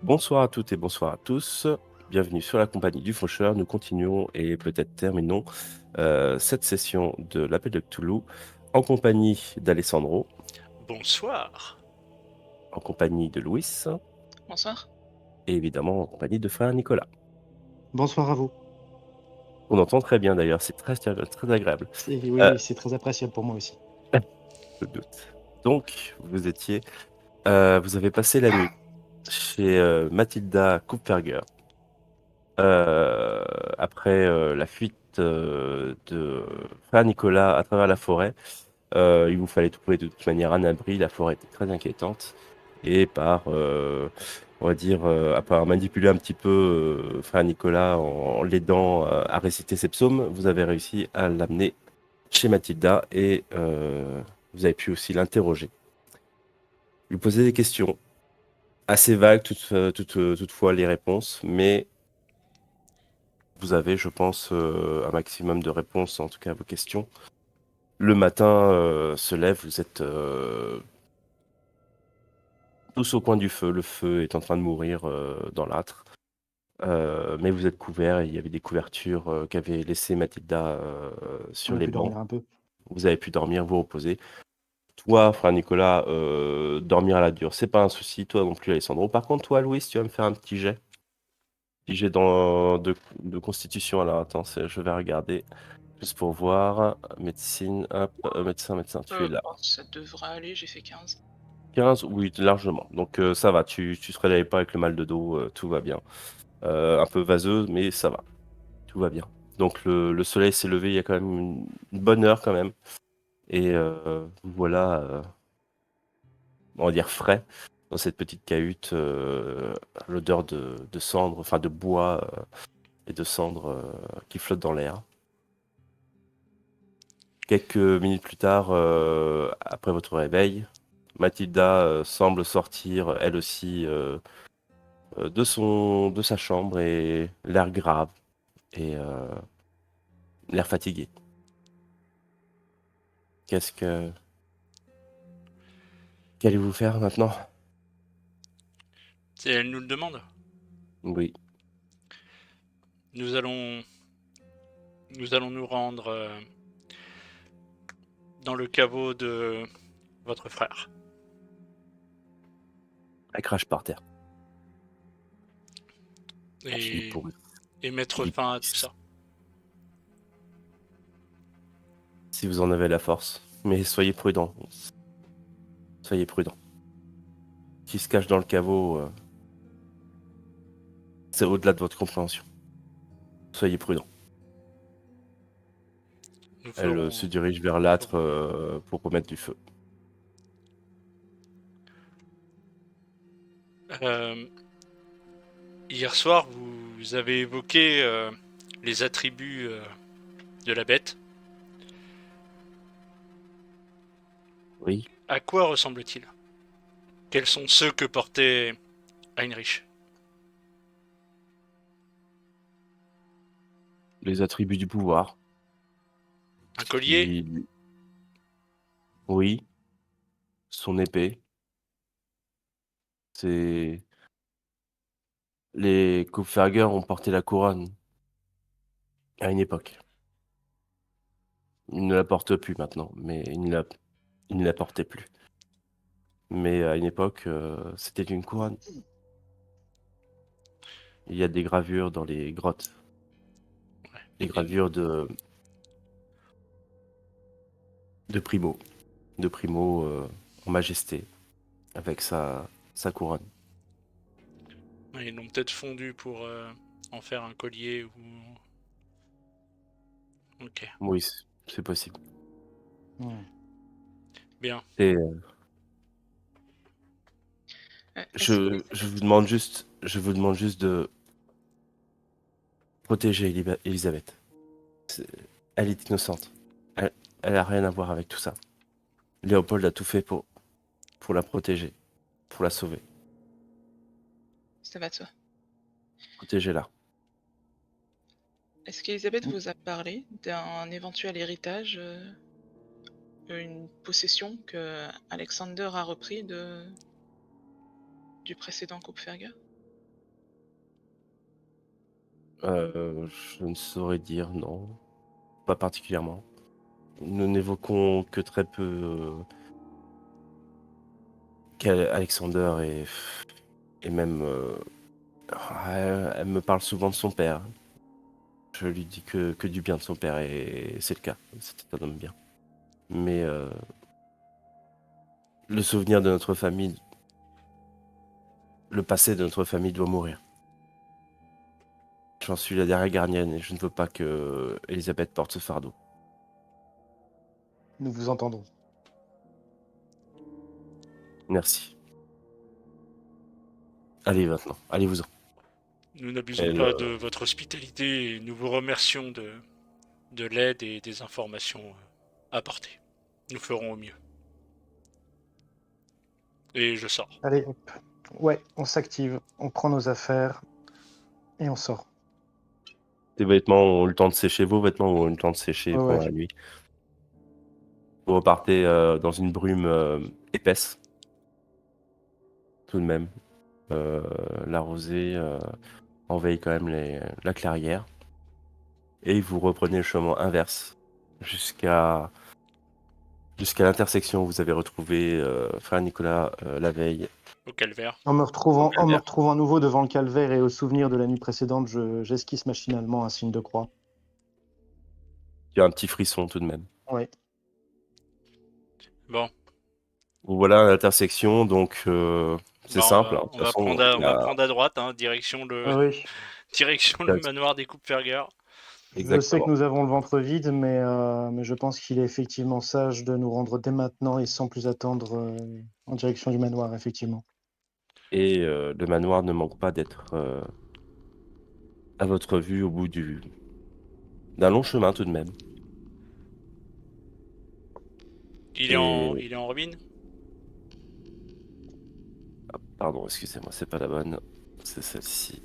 Bonsoir à toutes et bonsoir à tous. Bienvenue sur la compagnie du Faucheur. Nous continuons et peut-être terminons cette session de l'Appel de Cthulhu en compagnie d'Alessandro, Bonsoir. en compagnie de Louis Bonsoir. et évidemment en compagnie de frère Nicolas. Bonsoir à vous. On entend très bien d'ailleurs, c'est très agréable. Oui, c'est très appréciable pour moi aussi. Je doute. Donc, vous avez passé la nuit chez Mathilda Kupferger. Après la fuite de frère Nicolas à travers la forêt, il vous fallait trouver de toute manière un abri. La forêt était très inquiétante. Et on va dire, à part manipuler un petit peu frère Nicolas en l'aidant à réciter ses psaumes, vous avez réussi à l'amener chez Mathilda et vous avez pu aussi l'interroger. Lui poser des questions assez vagues, toutefois les réponses, mais vous avez, je pense, un maximum de réponses, en tout cas à vos questions. Le matin se lève, vous êtes tous au coin du feu. Le feu est en train de mourir dans l'âtre. Mais vous êtes couverts, il y avait des couvertures qu'avait laissé Mathilda sur On a les pu bancs. dormir un peu. Vous avez pu dormir, vous reposer. Toi, frère Nicolas, dormir à la dure, c'est pas un souci. Toi non plus, Alessandro. Par contre, toi, Louis, tu vas me faire un petit jet. Petit jet de constitution. Alors, attends, je vais regarder. Juste pour voir. Médecine, hop, médecin, tu es là. Ça devrait aller, j'ai fait 15. 15, oui, largement. Donc ça va, tu te réveilles pas avec le mal de dos, tout va bien. Un peu vaseux, mais ça va, tout va bien. Donc le soleil s'est levé il y a quand même une bonne heure quand même. Et voilà, on va dire frais, dans cette petite cahute, l'odeur de cendre, enfin de bois et de cendre qui flotte dans l'air. Quelques minutes plus tard, après votre réveil, Mathilda semble sortir, elle aussi, de sa chambre et l'air grave et l'air fatigué. Qu'est-ce que Qu'allez-vous faire maintenant? Si elle nous le demande, Oui, nous allons nous rendre dans le caveau de votre frère elle crache par terre. Il est et, pourri. et mettre Il est fin à pourri. tout ça. Si vous en avez la force. Mais soyez prudent. Soyez prudent. Qui se cache dans le caveau, c'est au-delà de votre compréhension. Soyez prudent. Nous Elle ferons. se dirige vers l'âtre pour remettre du feu. Euh, Hier soir, vous avez évoqué les attributs de la bête. Oui, À quoi ressemble-t-il? Quels sont ceux que portait Heinrich? les attributs du pouvoir. Un collier? Qui... Oui, son épée. C'est... Les Kupferger ont porté la couronne à une époque. Ils ne la portent plus maintenant, mais ils ne la portaient plus. Mais à une époque, c'était une couronne. Il y a des gravures dans les grottes. Des Et gravures de Primo. De Primo en majesté, avec sa couronne. ils l'ont peut-être fondu pour en faire un collier ou. Ok, Oui, c'est possible. Ouais. bien. Et Est-ce que je vous demande juste de protéger Elisabeth. C'est- Elle est innocente. Elle, elle a rien à voir avec tout ça. Léopold a tout fait pour la protéger, pour la sauver. ça va de soi? Protégez-la. Est-ce qu'Elisabeth vous a parlé d'un éventuel héritage, une possession que Alexander a repris du précédent Kupferger? Je ne saurais dire, non, pas particulièrement. Nous n'évoquons que très peu qu'Alexander et même elle me parle souvent de son père. Je lui dis que du bien de son père et c'est le cas. C'était un homme bien. Mais le souvenir de notre famille, le passé de notre famille doit mourir. J'en suis la dernière gardienne et je ne veux pas que Elisabeth porte ce fardeau. Nous vous entendons. Merci. Allez maintenant, allez-vous-en. Nous n'abusons Elle, pas de votre hospitalité et nous vous remercions de l'aide et des informations apportées. Nous ferons au mieux. Et je sors. Allez, hop. Ouais, on s'active, on prend nos affaires et on sort. Tes vêtements ont eu le temps de sécher, vos vêtements ont eu le temps de sécher Ouais, pendant ouais. la nuit. Vous repartez dans une brume épaisse, tout de même. La rosée envahit quand même la clairière. Et vous reprenez le chemin inverse jusqu'à l'intersection où vous avez retrouvé frère Nicolas la veille. Au calvaire. En me retrouvant calvaire. à nouveau devant le calvaire et au souvenir de la nuit précédente, j'esquisse machinalement un signe de croix. Il y a un petit frisson tout de même. Ouais. Bon. Vous voilà à l'intersection, donc c'est Bah, simple. De on toute va façon, on va prendre à droite, hein, direction le Ah oui. direction le manoir des Kupferger. Je sais que exactement. nous avons le ventre vide, mais je pense qu'il est effectivement sage de nous rendre dès maintenant et sans plus attendre en direction du manoir, effectivement. Et le manoir ne manque pas d'être à votre vue au bout d'un long chemin tout de même. Il Et est en ruine. pardon, excusez-moi, c'est pas la bonne, c'est celle-ci.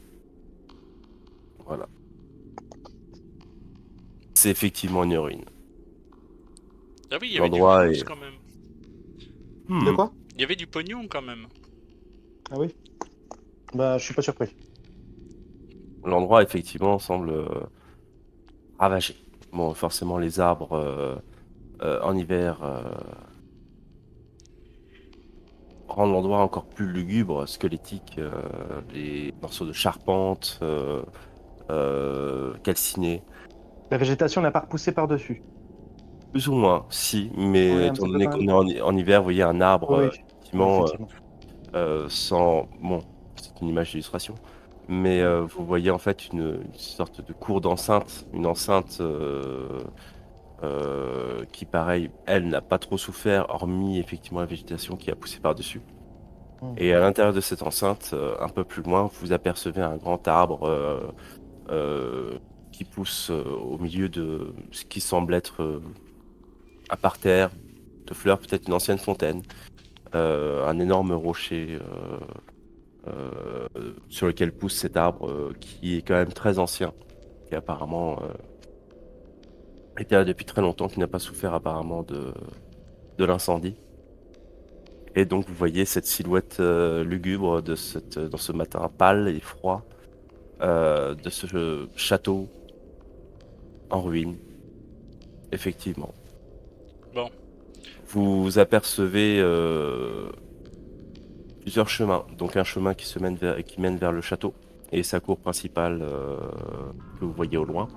Voilà. C'est effectivement une ruine. Ah oui, il y avait du L'endroit flouze est. quand même. De quoi? Il y avait du pognon quand même. Ah oui? Bah, je suis pas surpris. L'endroit effectivement semble ravagé. Bon, forcément les arbres en hiver rendent l'endroit encore plus lugubre, squelettique, les morceaux de charpente calcinés. La végétation n'a pas repoussé par-dessus. Plus ou moins, si, mais Ouais, un étant petit peu donné quand qu'on même. est en hiver, vous voyez un arbre, Oui, oui, effectivement, effectivement. sans... Bon, c'est une image d'illustration, mais vous voyez en fait une sorte de cour d'enceinte, une enceinte qui, pareil, elle n'a pas trop souffert, hormis effectivement la végétation qui a poussé par-dessus. Hmm. Et à l'intérieur de cette enceinte, un peu plus loin, vous apercevez un grand arbre qui pousse au milieu de ce qui semble être un parterre de fleurs, peut-être une ancienne fontaine, un énorme rocher sur lequel pousse cet arbre qui est quand même très ancien, qui apparemment était là depuis très longtemps, qui n'a pas souffert apparemment de l'incendie. Et donc vous voyez cette silhouette lugubre dans ce matin pâle et froid de ce château en ruine, effectivement. Bon. Vous apercevez plusieurs chemins. Donc un chemin qui mène vers le château et sa cour principale que vous voyez au loin.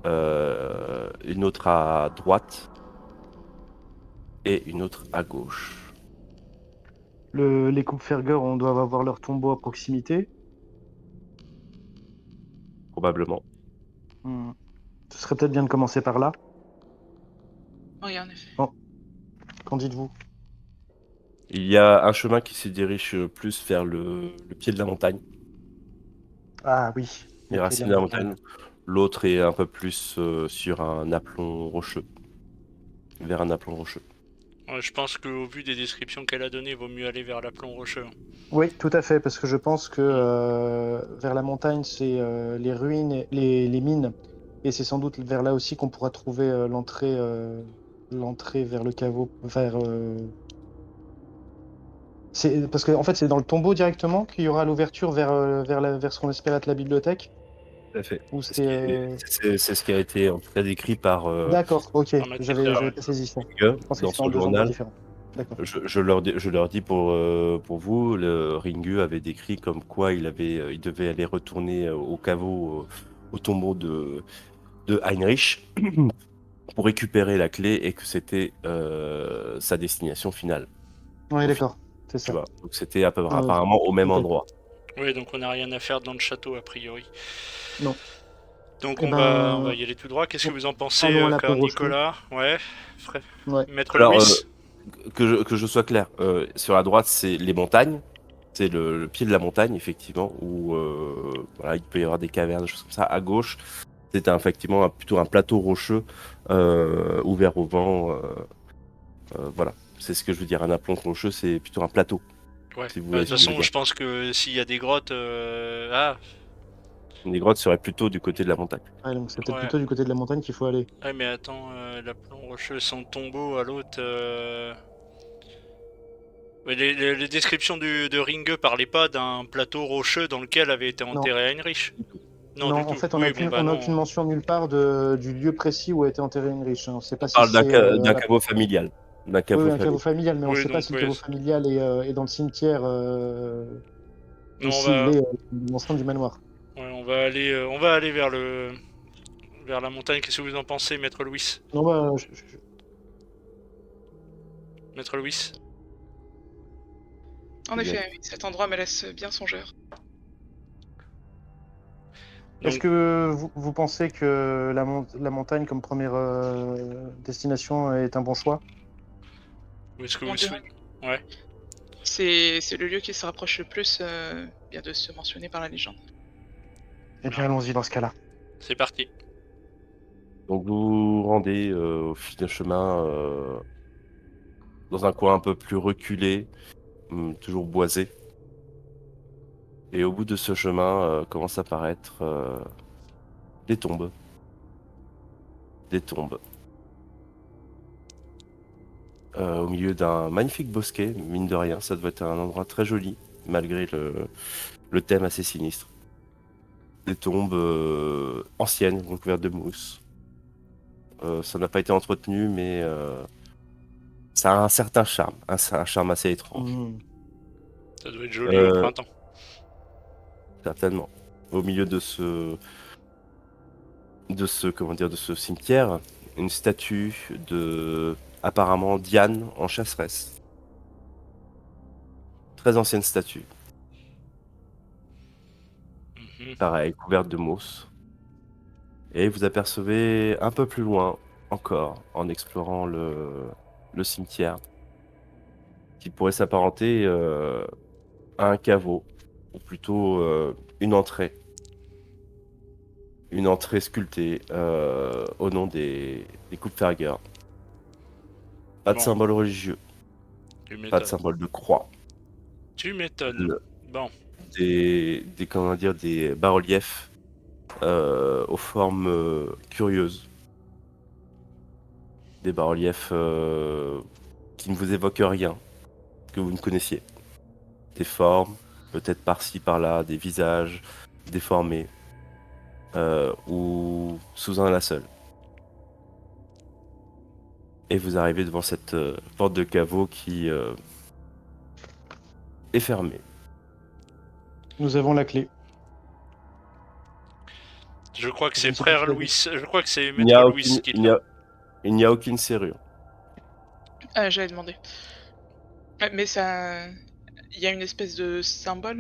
Une autre à droite et une autre à gauche. Les Kupferger, on doit avoir leur tombeau à proximité. Probablement. Hmm. Ce serait peut-être bien de commencer par là. Oui, en effet. Qu'en dites-vous? Il y a un chemin qui se dirige plus vers le pied de la montagne, Ah oui, les le pied de racines la de la montagne. montagne. L'autre est un peu plus sur un aplomb rocheux, vers un aplomb rocheux. Je pense qu'au vu des descriptions qu'elle a données, il vaut mieux aller vers l'aplomb rocheux. Oui, tout à fait, parce que je pense que vers la montagne, c'est les ruines, les mines, et c'est sans doute vers là aussi qu'on pourra trouver l'entrée vers le caveau, parce que en fait, c'est dans le tombeau directement qu'il y aura l'ouverture vers ce qu'on espère être la bibliothèque. Tout à fait. Ou C'est ce qui c'est ce qui a été en tout cas décrit par D'accord, ok. En matière J'avais ouais. pas saisi ça. Ringue Je pensais que dans c'était en son deux endroits journal. différents. D'accord. Je leur dis pour vous, le Ringu avait décrit comme quoi il devait aller retourner au caveau, au tombeau de Heinrich pour récupérer la clé et que c'était sa destination finale. Oui, Au d'accord. C'est Tu ça. vois, donc c'était Ah, ok. apparemment au même Ok. endroit. Oui, donc on n'a rien à faire dans le château a priori. Non. Donc Eh on va ben, y aller tout droit. Qu'est-ce que vous en pensez, allons à la frère peau rocheux. Nicolas? Ouais, frère. Ouais. Maître Alors, Louis? que je sois clair, sur la droite, c'est les montagnes. C'est le pied de la montagne, effectivement, où voilà, il peut y avoir des cavernes, des choses comme ça. À gauche, c'est effectivement plutôt un plateau rocheux ouvert au vent. Voilà, c'est ce que je veux dire. Un aplomb rocheux, c'est plutôt un plateau, Ouais. si vous Bah, de voyez toute ce que je veux façon, dire. je pense que s'il y a des grottes, ah, Les grottes seraient plutôt du côté de la montagne. Ouais, donc c'est peut-être ouais. plutôt du côté de la montagne qu'il faut aller. Ouais, mais attends, l'aplomb rocheux, son tombeau à l'autre. Ouais, les descriptions de Ringue parlaient pas d'un plateau rocheux dans lequel avait été Non. enterré Heinrich. Non, Non, du en tout. fait, Oui, bon, bah on a non. aucune mention nulle part du lieu précis où a été enterré Heinrich. On ne sait pas On si parle c'est d'un caveau familial. D'un oui, caveau oui, un caveau familial. familial, mais on ne Oui, sait pas donc, si le ouais. caveau familial est dans le cimetière ou Non, s'il est dans l'enceinte du manoir. ouais, on va aller vers la montagne. Qu'est-ce que vous en pensez, Maître Louis? Non, bah, Maître Louis? En Bien. effet, oui, cet endroit me laisse bien songeur. Est-ce Donc, que vous pensez que la montagne comme première destination est un bon choix? est-ce que vous On le dirait souhaitez? Ouais. c'est le lieu qui se rapproche le plus bien de se mentionner par la légende. Eh bien, allons-y dans ce cas-là. C'est parti. Donc vous vous rendez au fil d'un chemin dans un coin un peu plus reculé, toujours boisé. Et au bout de ce chemin commencent à apparaître des tombes. Des tombes. Au milieu d'un magnifique bosquet, mine de rien, ça doit être un endroit très joli, malgré le thème assez sinistre. Des tombes anciennes, recouvertes de mousse. Ça n'a pas été entretenu, mais ça a un certain charme, un charme assez étrange. Hmm. Ça doit être joli au Euh, printemps. Certainement. Au milieu comment dire, de ce cimetière, une statue de, apparemment, Diane en chasseresse. Très ancienne statue. Mhm. Pareil, couverte de mousse. Et vous apercevez un peu plus loin, encore, en explorant le cimetière, qui pourrait s'apparenter à un caveau, ou plutôt une entrée. Une entrée sculptée au nom des Kupferger. Pas de Bon, symbole religieux, tu pas de m'étonnes. symbole de croix. Tu m'étonnes. Bon, Comment dire, des bas-reliefs aux formes curieuses. Des bas-reliefs qui ne vous évoquent rien, que vous ne connaissiez. Des formes, peut-être par-ci, par-là, des visages déformés, ou sous un linceul. Et vous arrivez devant cette porte de caveau qui est fermée. Nous avons la clé. je crois que Je c'est ne sais pas frère qui l'a Louis. dit. Je crois que c'est Il n'y Maître a Louis aucune, qui l'a. il n'y a aucune serrure. Ah, j'avais demandé. Mais ça, il y a une espèce de symbole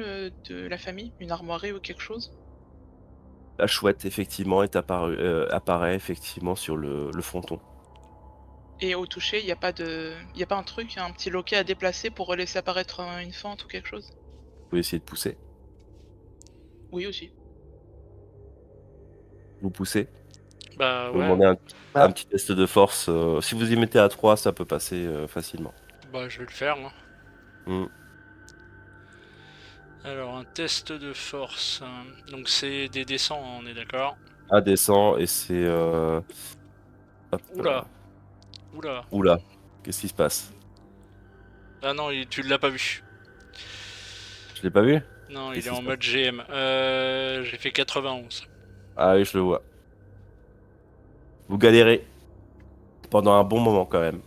de la famille, une armoirie ou quelque chose. La chouette, effectivement, apparaît effectivement sur le fronton. Et au toucher, il y a pas un truc, un petit loquet à déplacer pour laisser apparaître une fente ou quelque chose. Vous pouvez essayer de pousser. Oui aussi. Vous poussez. Bah Vous ouais. demandez un Bah, petit test de force. Si vous y mettez à 3, ça peut passer facilement. Bah je vais le faire. Hein. Hmm. Alors un test de force. Donc c'est des descends, on est d'accord. Un descend et c'est... hop là. Oula, oula. Oula, qu'est-ce qui se passe? Ah non, tu l'as pas vu. Je l'ai pas vu? Non, il Qu'est-ce est qui en se passe? mode GM. J'ai fait 91. Ah oui, je le vois. Vous galérez pendant un bon moment quand même.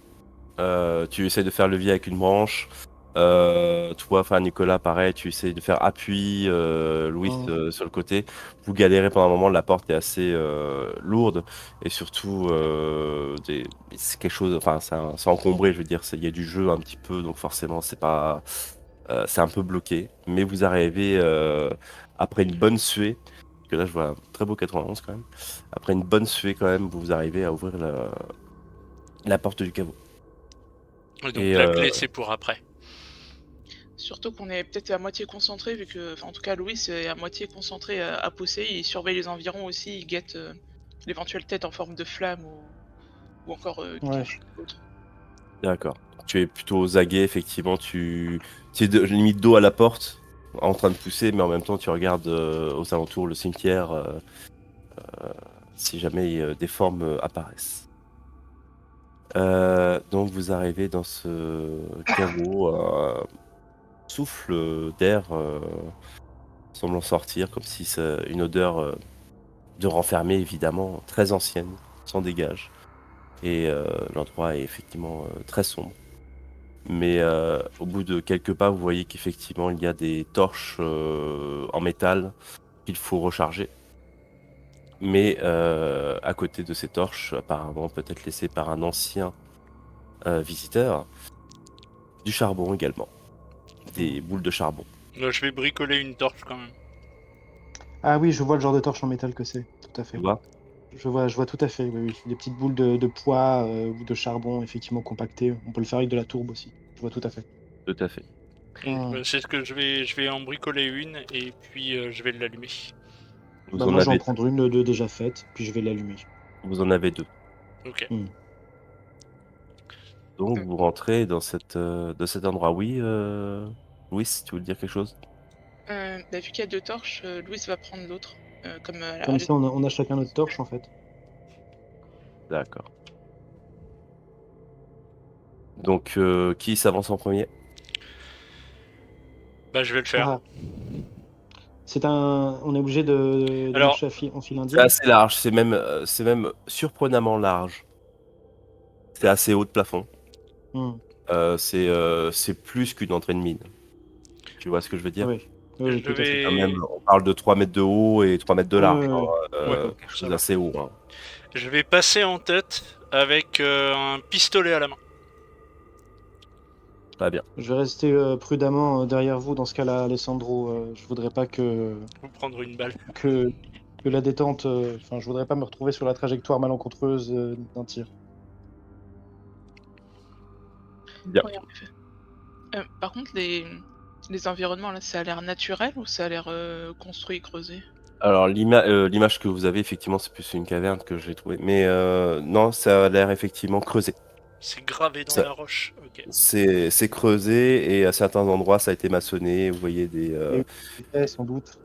Tu essaies de faire levier avec une branche. Toi, enfin Nicolas, pareil, tu essaies de faire appui. Louis sur le côté. Vous galérez pendant un moment. La porte est assez lourde et surtout c'est quelque chose. Enfin, c'est encombré. Je veux dire, il y a du jeu un petit peu, donc forcément, c'est pas. C'est un peu bloqué. Mais vous arrivez après une bonne suée. Parce que là, je vois un très beau 91 quand même. Après une bonne suée quand même, vous arrivez à ouvrir la porte du caveau. Et donc Et la clé, c'est pour après. Surtout qu'on est peut-être à moitié concentré, vu que, enfin, en tout cas, Louis est à moitié concentré à pousser. Il surveille les environs aussi, il guette l'éventuelle tête en forme de flamme ou encore Ouais. quelque chose d'autre. D'accord. Tu es plutôt aux aguets, effectivement. Tu es limite dos à la porte, en train de pousser, mais en même temps, tu regardes aux alentours le cimetière si jamais des formes apparaissent. Donc, vous arrivez dans ce caveau. Souffle d'air semblant sortir, comme si c'est une odeur de renfermé, évidemment, très ancienne, s'en dégage. Et l'endroit est effectivement très sombre. Mais au bout de quelques pas, vous voyez qu'effectivement, il y a des torches en métal qu'il faut recharger. Mais à côté de ces torches, apparemment peut-être laissées par un ancien visiteur, du charbon également. Des boules de charbon. Je vais bricoler une torche quand même. Ah oui, je vois le genre de torche en métal que c'est, tout à fait. Tu vois? Je vois tout à fait, oui, oui. Des petites boules de poids ou de charbon, effectivement, compactées. On peut le faire avec de la tourbe aussi. Je vois tout à fait. Tout à fait. C'est ce que je vais en bricoler une et puis je vais l'allumer. Vous Bah, en moi, je vais en avez, prendre une de déjà faite, puis je vais l'allumer. vous en avez 2. Ok. Donc vous rentrez dans de cet endroit. Oui, Louis, tu veux dire quelque chose? Bah, vu qu'il y a deux torches, Louis va prendre l'autre. Comme Comme ça, on a chacun notre torche, en fait. D'accord. Donc qui s'avance en premier? Bah je vais le faire. Ah, on est obligé de Alors, marcher en file C'est indienne. assez large, c'est même surprenamment large. C'est assez haut de plafond. Hmm. C'est plus qu'une entrée de mine. Tu vois ce que je veux dire? Oui, oui, oui, je tout à fait. C'est quand vais... même, on parle de 3 mètres de haut et 3 mètres de Oui, large, oui, hein, oui. Ouais, quelque ça chose va. d'assez haut, hein. Je vais passer en tête avec un pistolet à la main. Très bien. Je vais rester prudemment derrière vous dans ce cas-là, Alessandro. Je voudrais pas Pour prendre une balle. que, que la détente. Enfin, je voudrais pas me retrouver sur la trajectoire malencontreuse d'un tir. Bien. Oui, en effet. Par contre, les environnements là, ça a l'air naturel ou ça a l'air construit, creusé? Alors l'image que vous avez, effectivement, c'est plus une caverne que j'ai trouvée. Mais non, ça a l'air effectivement creusé. C'est gravé dans Ça- la roche. Ok. c'est creusé et à certains endroits, ça a été maçonné. Vous voyez Il y a eu des faits, sans doute.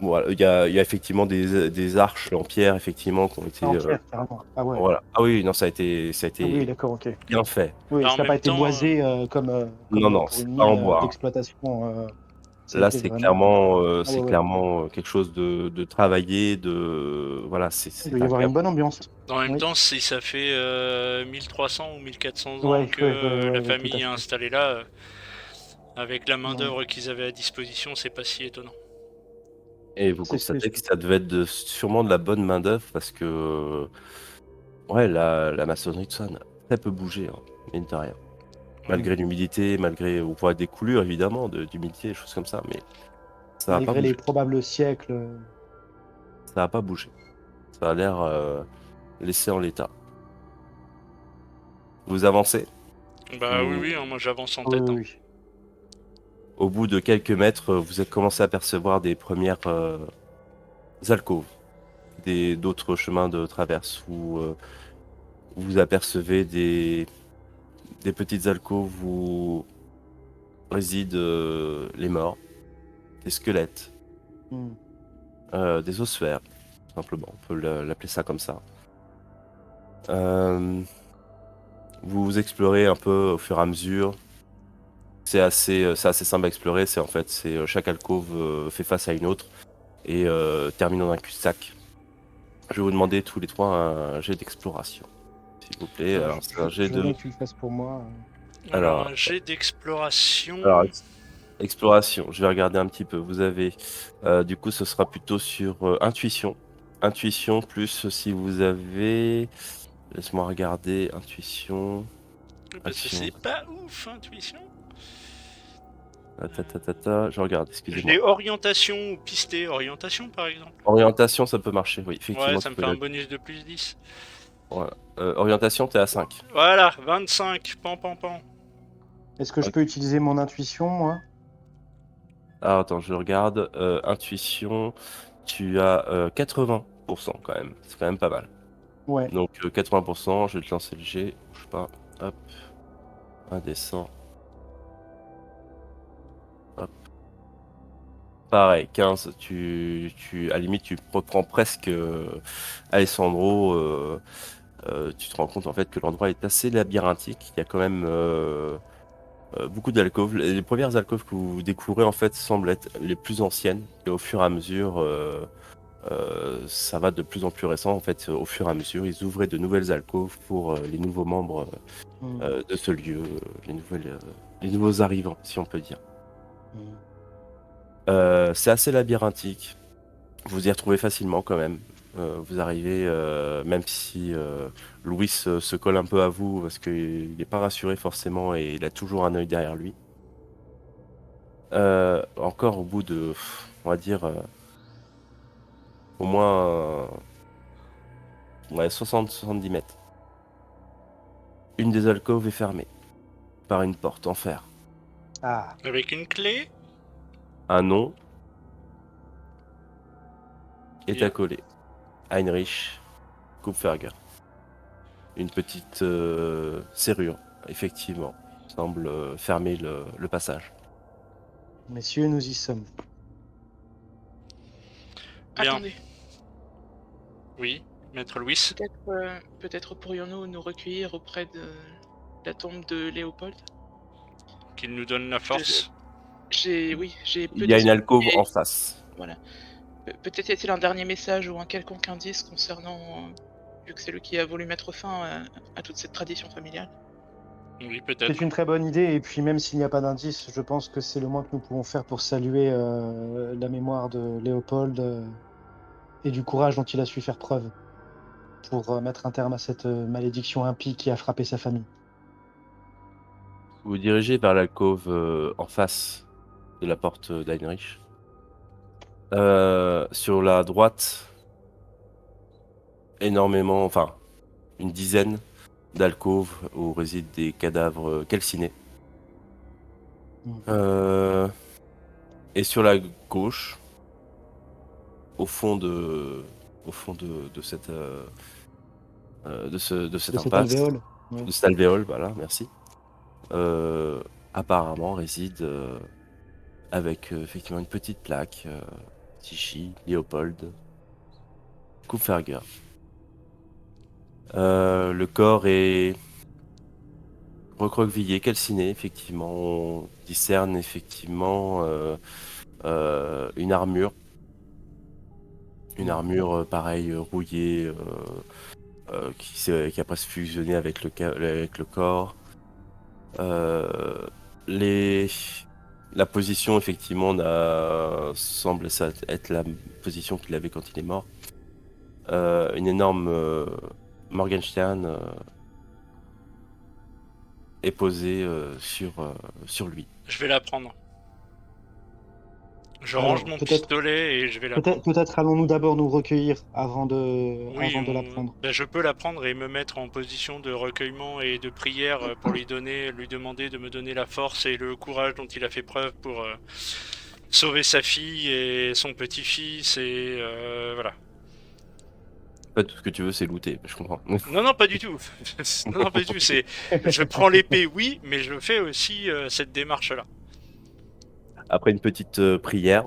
voilà, il y a effectivement des arches en pierre, effectivement, qui ont été. Ah, en pierre, carrément. Ah ouais. Voilà. Ah oui, non, ça a Ah oui, été d'accord, ok. bien fait. Oui, Bah, en ça n'a pas même été temps, boisé Non, non, pour c'est une pas en mine bois, hein. d'exploitation. Ça a Là, été vraiment. Ah ouais, c'est ouais. clairement quelque chose de travaillé, voilà, Il doit y un avoir une caveau. bonne ambiance. en même Oui. temps, si ça fait 1300 ou 1400 ans Ouais, que ouais, ouais, ouais, la ouais, tout famille à est fait. installée là, avec la main Ouais. d'œuvre qu'ils avaient à disposition, c'est pas si étonnant. Et vous C'est constatez que ça devait être sûrement de la bonne main-d'œuvre parce que, ouais, la maçonnerie, tout ça, n'a très peu bougé, hein, mine de rien. Malgré l'humidité, on voit des coulures évidemment, d'humidité, des choses comme ça, mais ça n'a pas Malgré les bougé. probables siècles. Ça n'a pas bougé. Ça a l'air laissé en l'état. Vous avancez. Bah oui, Vous- oui, hein, moi j'avance en Oui, tête. oui, Hein. oui. Au bout de quelques mètres, vous avez commencé à percevoir des premières alcôves, d'autres chemins de traverse où vous apercevez des petites alcôves où résident les morts, des squelettes, Hmm. des ossuaires, tout simplement. On peut l'appeler ça comme ça. Vous explorez un peu au fur et à mesure. C'est assez simple à explorer. Chaque alcôve fait face à une autre et termine dans un cul-de-sac Je vais vous demander tous les trois un jet d'exploration, s'il vous plaît. Alors, c'est un jet Je veux de... bien que tu le fasses pour moi. Alors, Alors, un jet d'exploration. Alors, exploration, je vais regarder un petit peu. Vous avez, du coup, ce sera plutôt sur intuition. Intuition plus si vous avez... Laisse-moi regarder, intuition... Parce que Action. c'est pas ouf, intuition. Je regarde, Je excusez-moi. l'ai orientation ou pisté orientation, par exemple. Orientation, ça peut marcher, oui. Ouais, Effectivement, ça tu me peux fait un la- bonus de plus 10. Voilà. Orientation, t'es à 5. Voilà, 25, pan pan pan. Est-ce que je Ok. peux utiliser mon intuition, moi? Ah, attends, je regarde. Intuition, tu as 80% quand même. C'est quand même pas mal. Ouais. Donc 80%, je vais te lancer le G. Bouge pas. Hop. Un descend. Hop. Pareil, 15. À la limite, tu reprends presque Alessandro. Tu te rends compte en fait que l'endroit est assez labyrinthique. Il y a quand même beaucoup d'alcôves. Les premières alcôves que vous découvrez en fait semblent être les plus anciennes. Et au fur et à mesure, ça va de plus en plus récent. En fait, au fur et à mesure, ils ouvraient de nouvelles alcôves pour les nouveaux membres Hmm. de ce lieu, les nouveaux arrivants, si on peut dire. Hmm. C'est assez labyrinthique. Vous y retrouvez facilement quand même. Vous arrivez, même si Louis se colle un peu à vous parce qu'il n'est pas rassuré forcément et il a toujours un œil derrière lui. Encore au bout de, on va dire, au moins ouais, 60-70 mètres. Une des alcôves est fermée par une porte en fer. Ah, Avec une clé. Un nom est Bien. accolé. Heinrich Kupferger. Une petite serrure, effectivement, semble fermer le passage. messieurs, nous y sommes. Bien. Attendez, Oui, maître Louis. peut-être pourrions-nous nous recueillir auprès de la tombe de Léopold. Qu'il nous donne la force. J'ai peu Il y a une d'espoir, alcôve mais en face. voilà. Peut-être y a-t-il un dernier message ou un quelconque indice concernant, vu que c'est lui qui a voulu mettre fin à toute cette tradition familiale. Oui, C'est peut-être. une très bonne idée, et puis même s'il n'y a pas d'indice, je pense que c'est le moins que nous pouvons faire pour saluer la mémoire de Léopold et du courage dont il a su faire preuve pour mettre un terme à cette malédiction impie qui a frappé sa famille. Vous vous dirigez vers l'alcôve en face de la porte d'Heinrich. Sur la droite, énormément, enfin, une dizaine d'alcôves où résident des cadavres calcinés. Mm. Et sur la gauche, au fond de cette de cette De cet impasse, alvéole. Ouais. de cet alvéole, voilà, merci. Apparemment réside avec effectivement une petite plaque Tichy, Léopold, Kupferger. Le corps est recroquevillé, calciné, effectivement. On discerne effectivement une armure. Une armure pareille, rouillée, qui a presque fusionné avec le corps. La position, effectivement, semble être la position qu'il avait quand il est mort. Une énorme Morgenstern est posée sur lui. Je vais la prendre. Je Alors, range mon pistolet et je vais la prendre. Peut-être allons-nous d'abord nous recueillir avant Oui, de la prendre. ben, je peux la prendre et me mettre en position de recueillement et de prière pour lui demander de me donner la force et le courage dont il a fait preuve pour sauver sa fille et son petit-fils et voilà. En fait, tout ce que tu veux, c'est looter, je comprends. Non, non, pas du tout. Non, pas du tout. Je prends l'épée, oui, mais je fais aussi cette démarche-là. Après une petite prière,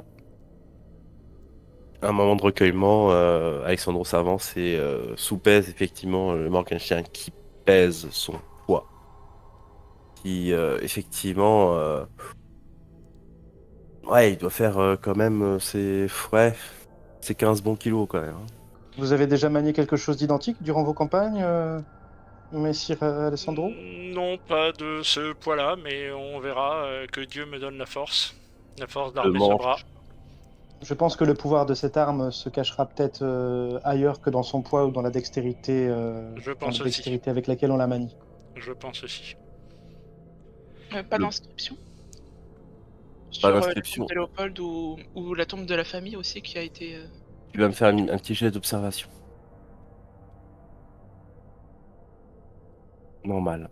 un moment de recueillement, Alexandro s'avance et soupèse effectivement le Morgenstern qui pèse son poids. Qui effectivement, ouais, il doit faire quand même ses 15 bons kilos quand même. Hein. Vous avez déjà manié quelque chose d'identique durant vos campagnes, Messire Alessandro? Non, pas de ce poids-là, mais on verra que Dieu me donne la force Le d'armer ce bras. manche. Je pense que le pouvoir de cette arme se cachera peut-être ailleurs que dans son poids ou dans la dextérité, Je pense aussi. avec laquelle on la manie. Je pense aussi. Pas Le- d'inscription Pas sur la d'inscription. tombe de Léopold ou la tombe de la famille aussi qui a été. Tu vas me faire un petit jet d'observation. Normal.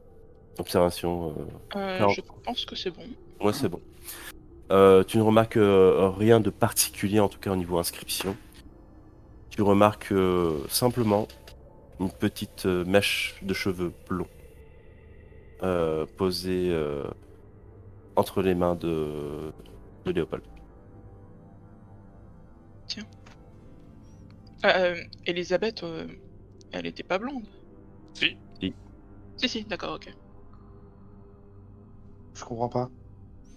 Observation. 40. Je pense que c'est bon. Ouais, c'est bon. Tu ne remarques rien de particulier, en tout cas au niveau inscription. Tu remarques simplement une petite mèche de cheveux blonds posée entre les mains de Léopold. Elisabeth, elle était pas blonde. Si. Si, d'accord, ok. Je comprends pas.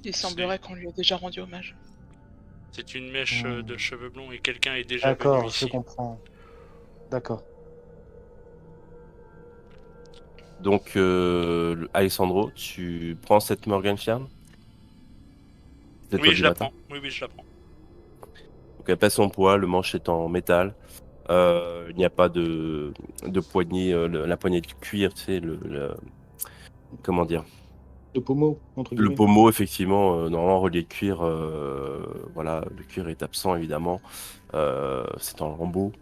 Il semblerait qu'on lui ait déjà rendu hommage. C'est une mèche Hmm. de cheveux blonds et quelqu'un est déjà venu D'accord, je ici. comprends. D'accord. Donc, Alessandro, tu prends cette Morgenstern? C'est toi Oui, du je la matin. prends. Oui, je la prends. Donc, elle pèse son poids, le manche est en métal. Il n'y a pas de poignée, la poignée de cuir, tu sais, comment dire? Le pommeau, entre Le guillemets. pommeau, effectivement, normalement relié de cuir, voilà, le cuir est absent évidemment. C'est en lambeaux.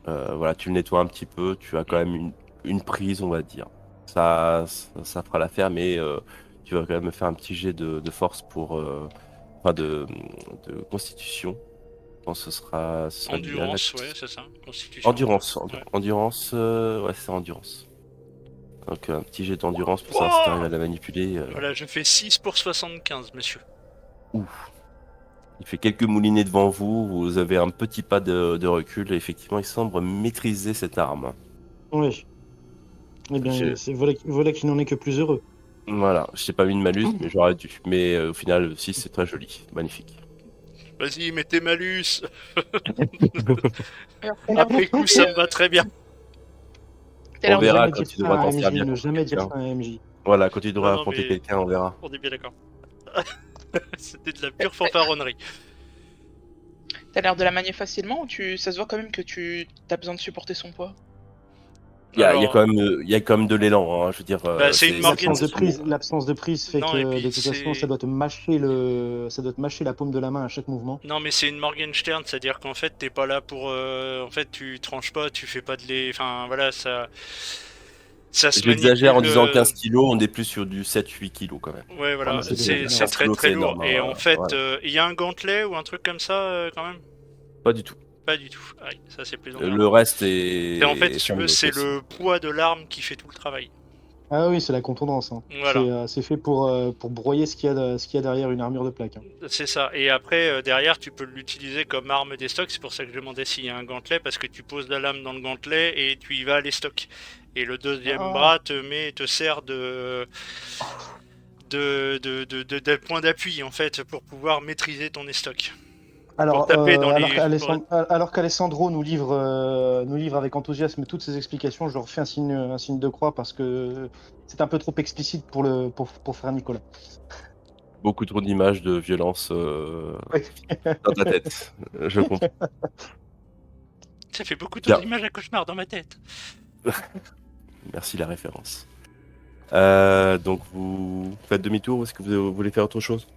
Voilà, tu le nettoies un petit peu, tu as quand même une prise, on va dire. Ça fera l'affaire, mais tu vas quand même me faire un petit jet de force pour, enfin de constitution. Je pense que ce sera l'idéal. Endurance, ouais, c'est ça. Constitution. Endurance, Ouais. endurance, ouais, c'est endurance. Donc un petit jet d'endurance pour savoir si tu arrives à la manipuler. Voilà, je fais 6 pour 75, monsieur. Il fait quelques moulinets devant vous, vous avez un petit pas de recul, et effectivement, il semble maîtriser cette arme. Oui. Eh bien, J'ai- c'est voilà qui n'en est que plus heureux. Voilà, je t'ai pas mis de malus, mais j'aurais dû. Mais au final, si, c'est très joli, magnifique. Vas-y, mettez malus. Alors, t'as l'air Après coup, ça me va très bien. t'as l'air On de- verra Jamais quand dire tu ça devras à t'en un MJ, servir ne contre jamais dire quelqu'un. ça à un MJ. Voilà, quand tu devras Non, non, affronter mais- quelqu'un, on verra. On est bien d'accord. C'était de la pure fanfaronnerie. T'as l'air de la manier facilement ou ça se voit quand même que t'as besoin de supporter son poids? Il y a Alors, quand même, il y a quand même de l'élan, hein, je veux dire. c'est une L'absence de Morgan- prise, l'absence de prise fait Non, et que puis de toute façon, c'est- ça doit te mâcher la paume de la main à chaque mouvement. Non, mais c'est une Morgenstern, c'est-à-dire qu'en fait, t'es pas là pour. En fait, tu tranches pas, tu fais pas de les. Enfin, voilà, ça. Ça se J'exagère en manipule, disant 15 kilos, on est plus sur du 7-8 kilos quand même. Ouais, voilà, mais c'est c'est déjà c'est énorme. très Kilos, très c'est lourd. énorme, Et hein, en fait, voilà. il y a un gantelet ou un truc comme ça quand même? Pas du tout. Pas du tout. Aïe, ça c'est plus Le emmerdant. reste Et en fait, est si tu veux, fermé c'est aussi. le poids de l'arme qui fait tout le travail. Ah oui, c'est la contondance. Hein. Voilà. C'est fait pour broyer ce qu'il y a derrière une armure de plaque. Hein. C'est ça. Et après, derrière, tu peux l'utiliser comme arme des stocks. C'est pour ça que je demandais s'il y a un gantelet, parce que tu poses la lame dans le gantelet et tu y vas les stocks. Et le deuxième Ah. bras te sert de point d'appui en fait pour pouvoir maîtriser ton estoc. Alors, taper dans les- alors qu'Alessandro nous livre avec enthousiasme toutes ces explications, je leur fais un signe de croix parce que c'est un peu trop explicite pour frère Nicolas. Beaucoup trop d'images de violence Oui. dans ta tête. Je comprends. Ça fait beaucoup Bien. d'images à cauchemar dans ma tête. Merci la référence. Donc vous faites demi-tour ou est-ce que vous voulez faire autre chose?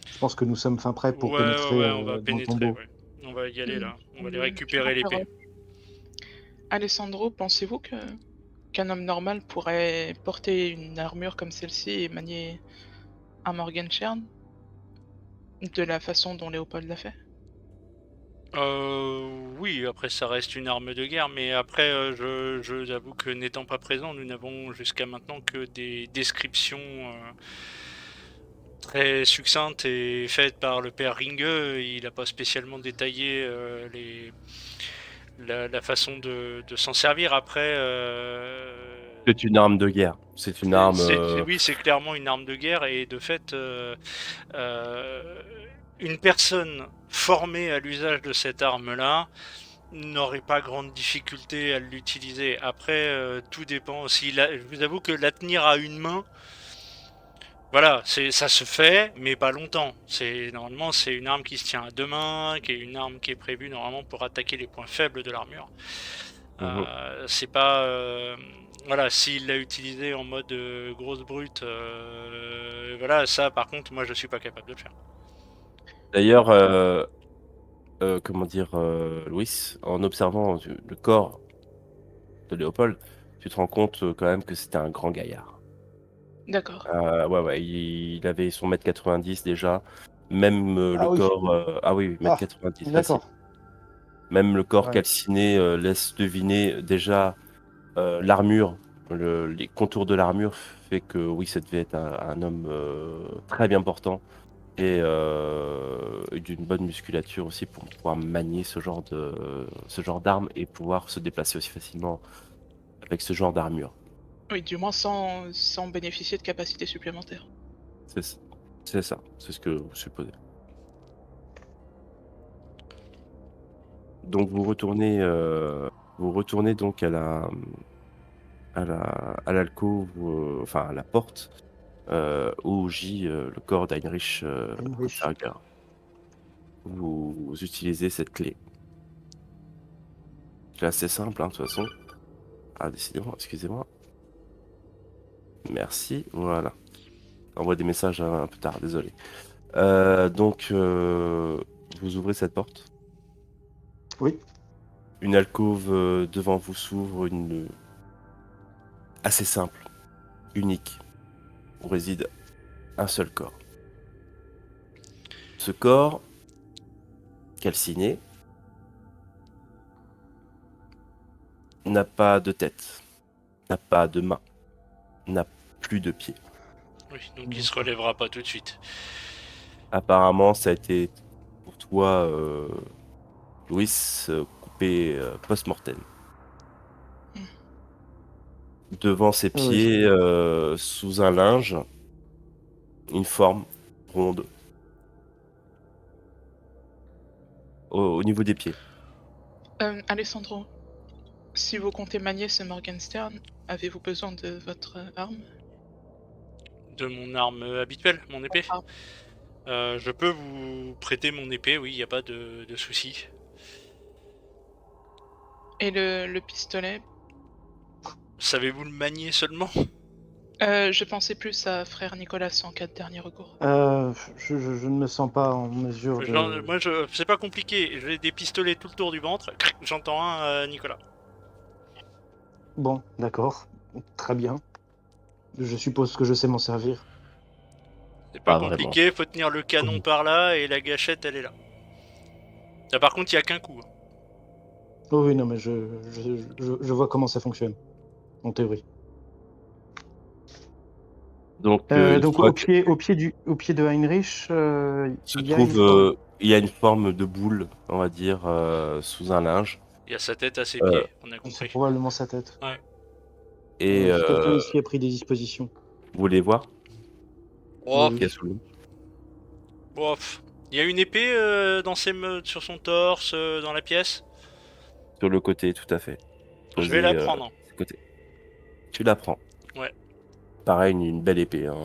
Je pense que nous sommes fin prêts pour Ouais, pénétrer on va dans le pénétrer. tombeau. Ouais. On va y aller là. On va aller Mm. récupérer l'épée. Alessandro, pensez-vous qu'un homme normal pourrait porter une armure comme celle-ci et manier un Morgenstern de la façon dont Léopold l'a fait? Oui, après ça reste une arme de guerre, mais après je avoue que n'étant pas présent, nous n'avons jusqu'à maintenant que des descriptions très succinctes et faites par le père Ringue. Il n'a pas spécialement détaillé la façon de s'en servir. Après, C'est une arme de guerre. C'est une arme. oui, c'est clairement une arme de guerre et de fait, une personne formée à l'usage de cette arme-là n'aurait pas grande difficulté à l'utiliser. Après, tout dépend. Je vous avoue que la tenir à une main, voilà, ça se fait, mais pas longtemps. Normalement, c'est une arme qui se tient à deux mains, qui est une arme qui est prévue normalement pour attaquer les points faibles de l'armure. Mhm. C'est pas, voilà, s'il l'a utilisé en mode grosse brute, voilà, ça, par contre, moi, je suis pas capable de le faire. D'ailleurs, comment dire, Louis, en observant le corps de Léopold, tu te rends compte quand même que c'était un grand gaillard. D'accord. Ouais, il avait son 1,90 m déjà. Même le Ah oui. corps. Ah oui, Ah, 1,90 m facile. d'accord. Même le corps Ouais. calciné laisse deviner déjà l'armure, les contours de l'armure fait que oui, ça devait être un homme très bien portant et d'une bonne musculature aussi pour pouvoir manier ce genre d'arme et pouvoir se déplacer aussi facilement avec ce genre d'armure. Oui, du moins sans bénéficier de capacités supplémentaires. C'est ça. C'est ça, c'est ce que vous supposez. Donc vous retournez donc à l'alcôve, enfin à la porte où gît le corps d'Heinrich Heinrich. Kutzhager. Vous utilisez cette clé. C'est assez simple, hein, de toute façon. Ah, décidément, excusez-moi. Merci, voilà. Envoie des messages un peu tard, désolé. Donc, vous ouvrez cette porte. Oui. Une alcôve devant vous s'ouvre, une assez simple, unique, où réside un seul corps. Ce corps, calciné, n'a pas de tête, n'a pas de main, n'a plus de pieds. Oui, donc il se relèvera pas tout de suite. Apparemment, ça a été pour toi, Louis, coupé post-mortem. Devant ses Oui. pieds, sous un linge, une forme ronde au niveau des pieds. Alessandro, si vous comptez manier ce Morgenstern, avez-vous besoin de votre arme? De mon arme habituelle, mon épée. Ah. Je peux vous prêter mon épée, oui, y a pas de souci. Et le pistolet? Savez-vous le manier seulement? Je pensais plus à frère Nicolas en cas de dernier recours. Je ne me sens pas en mesure de... Moi, c'est pas compliqué. J'ai des pistolets tout le tour du ventre. J'entends un, Nicolas. Bon, d'accord. Très bien. Je suppose que je sais m'en servir. C'est pas Pas vraiment. compliqué. Faut tenir le canon par là et la gâchette, elle est là. Là, par contre, y a qu'un coup. Oh oui, non, mais je vois comment ça fonctionne, en théorie. Donc, une Donc fois au pied de Heinrich, se il y a une trouve, forme. il y a une forme de boule, on va dire, sous un linge. Il y a sa tête à ses Euh, pieds. On a C'est compris. probablement sa tête. Ouais. et Est-ce que quelqu'un ici a pris des dispositions? vous voulez voir Oh, ce qu'il y a sous lui? bof. Il y a une épée sur son torse, dans la pièce. Sur le côté, tout à fait. Je vais la Posé prendre. sur le côté. Tu la prends. Ouais. Pareil, une belle épée, hein,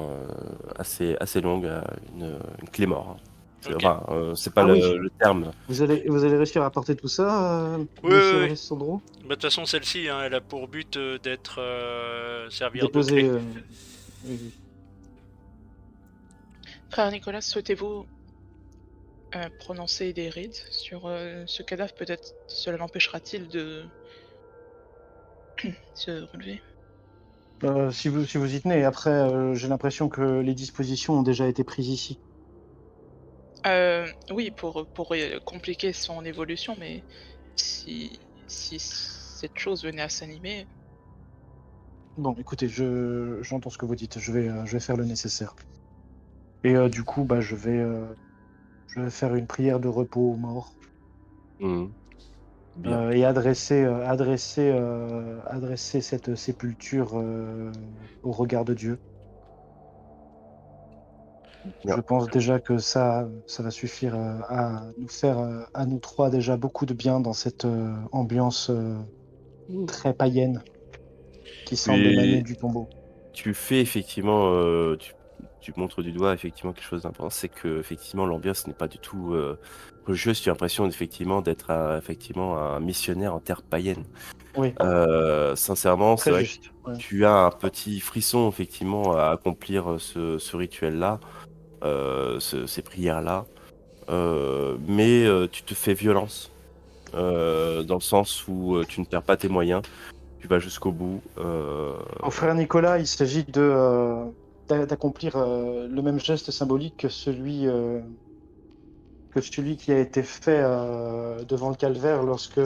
assez longue, une clé mort. Hein. Ok. Enfin, c'est pas Ah oui, le terme. vous allez réussir à porter tout ça, Oui, monsieur oui, oui. Alessandro? Bah, de toute façon, celle-ci, hein, elle a pour but d'être servir de Déposer. clé. Oui, oui. Frère Nicolas, souhaitez-vous prononcer des rides sur ce cadavre? Peut-être cela l'empêchera-t-il de se relever. Si vous y tenez, après, j'ai l'impression que les dispositions ont déjà été prises ici. Oui, pour compliquer son évolution, mais si cette chose venait à s'animer, Bon, écoutez, j'entends ce que vous dites. Je vais faire le nécessaire. Et du coup, bah, je vais faire une prière de repos aux morts Mhm. Bien. et adresser cette sépulture au regard de Dieu. Bien. Je pense déjà que ça va suffire à nous faire, à nous trois, déjà beaucoup de bien dans cette ambiance très païenne qui semble émaner Et du tombeau. tu fais effectivement, tu montres du doigt effectivement quelque chose d'important, c'est que effectivement l'ambiance n'est pas du tout religieuse. Tu as l'impression effectivement d'être effectivement un missionnaire en terre païenne. Oui, Sincèrement, c'est très vrai que juste. Ouais. tu as un petit frisson effectivement à accomplir ce rituel-là, ces prières-là, mais tu te fais violence dans le sens où tu ne perds pas tes moyens, tu vas jusqu'au bout. Au frère Nicolas, il s'agit d'accomplir le même geste symbolique que celui qui a été fait devant le calvaire lorsque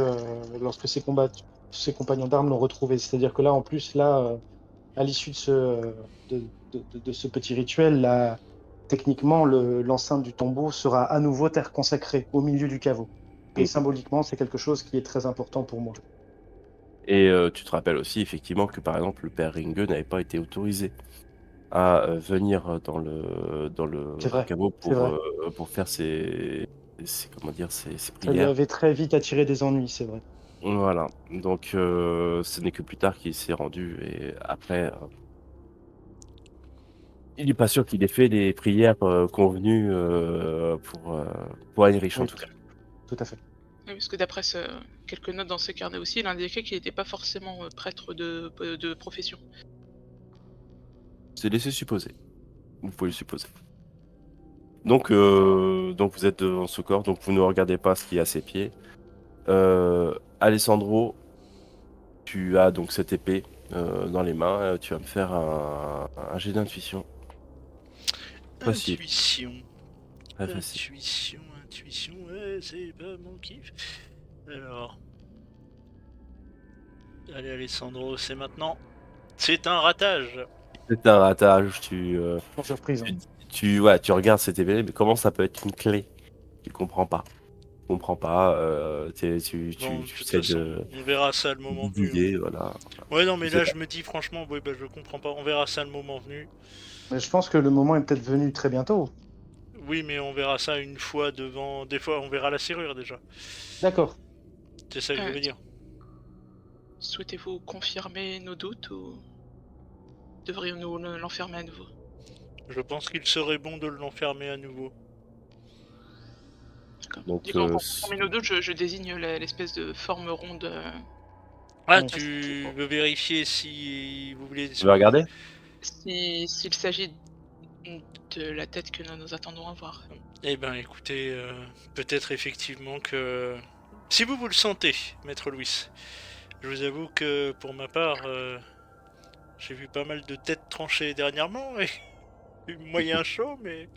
ses compagnons d'armes l'ont retrouvé. C'est-à-dire que là, en plus, à l'issue de ce petit rituel, là, techniquement, l'enceinte du tombeau sera à nouveau terre consacrée au milieu du caveau. Et Mm. symboliquement, c'est quelque chose qui est très important pour moi. Et tu te rappelles aussi effectivement que par exemple le père Ringue n'avait pas été autorisé à venir dans C'est le vrai, caveau c'est vrai. pour faire comment dire, ses Ça lui prières. avait très vite attiré des ennuis, c'est vrai. Voilà, donc ce n'est que plus tard qu'il s'y est rendu et après, il est pas sûr qu'il ait fait les prières convenues pour Heinrich en Oui, tout cas. tout à fait. Oui, parce que d'après quelques notes dans ses carnets aussi, il indiquait qu'il n'était pas forcément prêtre de profession. C'est laissé supposer, vous pouvez le supposer. Donc vous êtes devant ce corps, donc vous ne regardez pas ce qu'il y a à ses pieds. Alessandro, tu as donc cette épée dans les mains, tu vas me faire un jet d'intuition. Facile, Intuition. très facile. Intuition, ouais, c'est pas mon kiff. Alors. Allez, Alessandro, c'est maintenant. C'est un ratage. C'est un ratage, Sans surprise. tu, ouais, tu regardes cette épée, mais comment ça peut être une clé? Tu comprends pas. Tu comprends pas, Bon, de tu toute essaies façon, de on verra ça le moment venu. bidouiller, voilà. Ouais, non, mais Tu sais là, pas. je me dis franchement, ouais, bah, je comprends pas. On verra ça le moment venu. Mais je pense que le moment est peut-être venu très bientôt. Oui, mais on verra ça une fois devant. Des fois, on verra la serrure déjà. D'accord. C'est ça que je Euh, veux dire. Souhaitez-vous confirmer nos doutes ou devrions-nous l'enfermer à nouveau? Je pense qu'il serait bon de l'enfermer à nouveau. D'accord. Donc, Et quand confirmer nos doutes, je désigne l'espèce de forme ronde. Ah, Oui. tu veux vérifier si vous voulez. tu veux regarder? S'il s'agit de la tête que nous nous attendons à voir. Eh ben, écoutez, peut-être effectivement que. Si vous le sentez, Maître Louis. Je vous avoue que pour ma part, j'ai vu pas mal de têtes tranchées dernièrement et moyen chaud, mais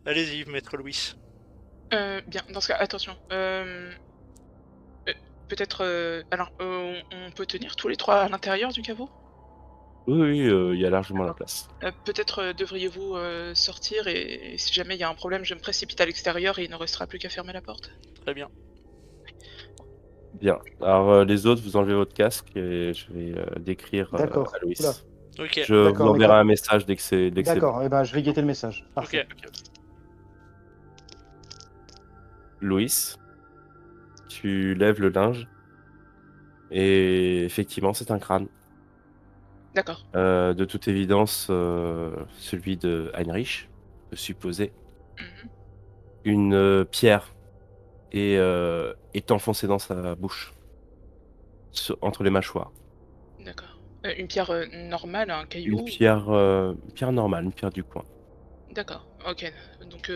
allez-y, Maître Louis. Bien, dans ce cas, attention. Peut-être. Alors, on peut tenir tous les trois à l'intérieur du caveau? Oui, oui, il y a largement la D'accord. place. Peut-être devriez-vous sortir et si jamais il y a un problème, je me précipite à l'extérieur et il ne restera plus qu'à fermer la porte. Très bien. Bien. Alors, les autres, vous enlevez votre casque et je vais décrire à D'accord. Louis. Oula. Ok, Je vous D'accord, mais enverrai un message dès que c'est bon. D'accord. Eh ben, je vais guetter le message. ok. Parfait. Louis, tu lèves le linge et effectivement, c'est un crâne. D'accord. De toute évidence, celui de Heinrich, je supposais. Mhm. Une pierre est enfoncée dans sa bouche, entre les mâchoires. D'accord. Une pierre normale, un caillou? Une pierre normale, une pierre du coin. D'accord. Ok. Donc,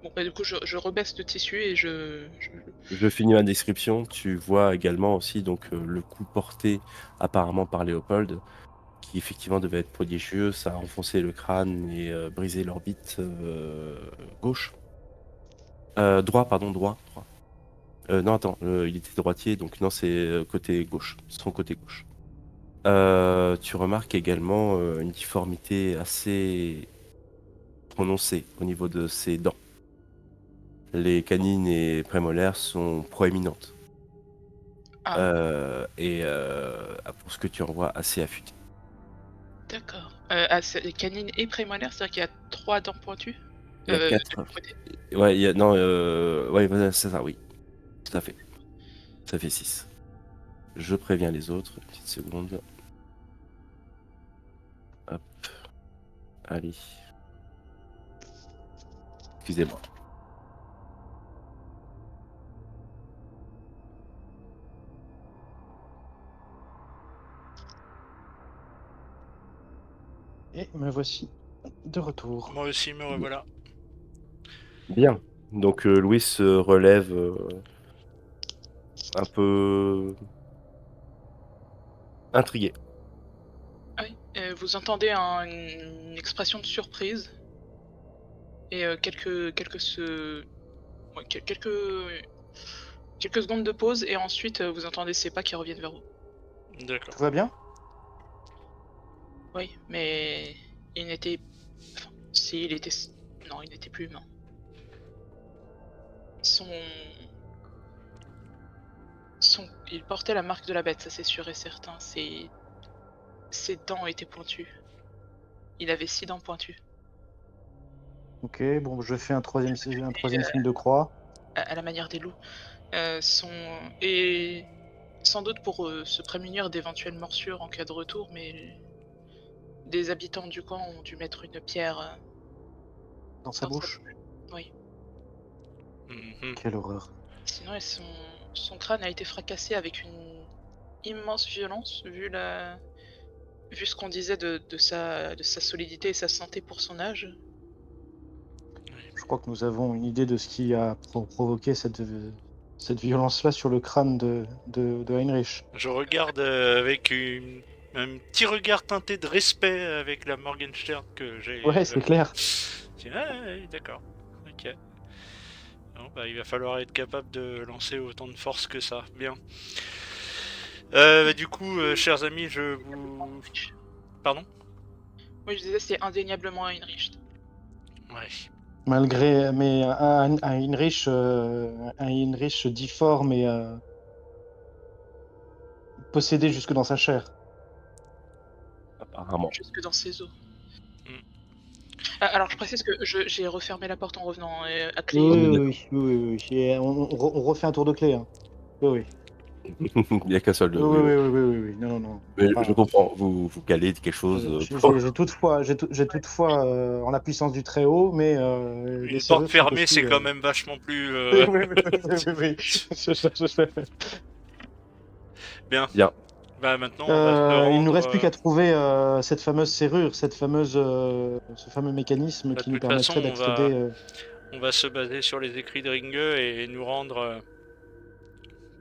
bon, bah, du coup, je rebaisse le tissu et Je finis ma description. Tu vois également aussi donc le coup porté apparemment par Léopold, qui effectivement devait être prodigieux. Ça a enfoncé le crâne et brisé l'orbite gauche. Droit, pardon, droit. Non, attends, il était droitier, donc non, c'est côté gauche, son côté gauche. Tu remarques également une difformité assez prononcée au niveau de ses dents. Les canines et prémolaires sont proéminentes. Ah, Et pour ce que tu en vois, assez affûté. d'accord. C'est canine et prémolaire, c'est-à-dire qu'il y a 3 dents pointues Il y a de 4. chaque côté. Ouais, non, ouais, voilà, c'est ça, oui. Tout à fait. Ça fait 6. Je préviens les autres. Une petite seconde. Hop. Allez. Excusez-moi. Et me voici de retour. Moi aussi, me revoilà. Bien. Donc Louis se relève un peu intrigué. Oui, vous entendez une expression de surprise et ouais, quelques secondes de pause et ensuite vous entendez ses pas qui reviennent vers vous. D'accord. Tout va bien? Oui, mais il n'était... Enfin, si, il était... Non, il n'était plus humain. Il portait la marque de la bête, ça c'est sûr et certain. Ses dents étaient pointues. Il avait 6 dents pointues. Ok, bon, je fais un troisième signe de croix. À la manière des loups. Et sans doute pour se prémunir d'éventuelles morsures en cas de retour, mais des habitants du camp ont dû mettre une pierre Dans sa dans sa bouche. Oui. Mhm. Quelle horreur. Sinon, son crâne a été fracassé avec une immense violence, vu ce qu'on disait de sa solidité et sa santé pour son âge. Je crois que nous avons une idée de ce qui a provoqué cette violence-là sur le crâne de Heinrich. Je regarde avec un petit regard teinté de respect avec la Morgenstern que j'ai. Ouais, c'est clair. Ouais, d'accord. Ok. Bon, bah, il va falloir être capable de lancer autant de force que ça. Bien. Du coup, chers amis, je vous... Pardon? Oui, je disais, c'est indéniablement Heinrich. Ouais. Mais un Heinrich difforme et possédé jusque dans sa chair. Apparemment. Jusque dans ses os. Mm. Alors, je précise que j'ai refermé la porte en revenant à clé. Oui. Et on refait un tour de clé. Hein. Oui. Il n'y a qu'un seul. Oui. Non. Mais Enfin, je comprends. Vous calez quelque chose. J'ai toutefois en la puissance du très haut, mais les Une serrures porte sont fermée, aussi, c'est quand même vachement plus... Oui. Bien. Bien. Bah maintenant, on va se rendre... Il ne nous reste plus qu'à trouver cette fameuse serrure, ce fameux mécanisme Bah, qui de nous toute façon, permettrait d'accéder. on va se baser sur les écrits de Ringue et nous rendre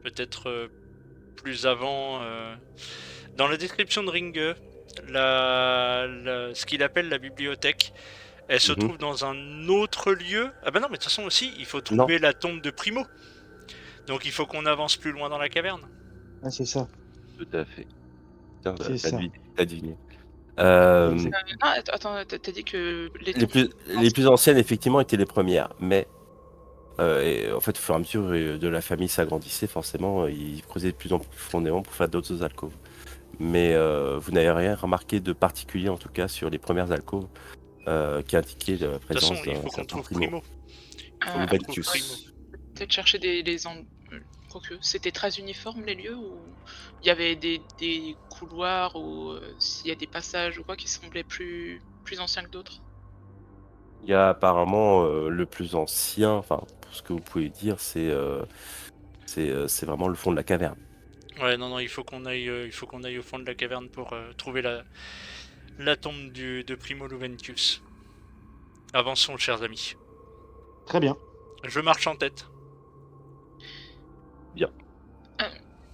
peut-être plus avant. Dans la description de Ringue, ce qu'il appelle la bibliothèque, elle se Mhm. trouve dans un autre lieu. Ah bah non, mais de toute façon aussi, il faut Non. trouver la tombe de Primo. Donc il faut qu'on avance plus loin dans la caverne. Ah, c'est ça. Tout à fait. Putain, C'est ça. t'as deviné. Exact. Ah, attends, t'as dit que Les plus anciennes, effectivement, étaient les premières. Mais et, en fait, au fur et à mesure de la famille s'agrandissait, forcément, ils creusaient de plus en plus profondément pour faire d'autres alcôves. Mais vous n'avez rien remarqué de particulier, en tout cas, sur les premières alcôves qui indiquaient la De toute présence façon, il faut qu'on certain trouve Primo. Primo. Luventus. Peut-être chercher quoique, c'était très uniforme les lieux ou il y avait des couloirs ou s'il y a des passages ou quoi qui semblaient plus anciens que d'autres. Il y a apparemment le plus ancien, enfin, pour ce que vous pouvez dire, c'est vraiment le fond de la caverne. Ouais, non, il faut qu'on aille au fond de la caverne pour trouver la tombe de Primo Luventus. Avançons, chers amis. Très bien. Je marche en tête.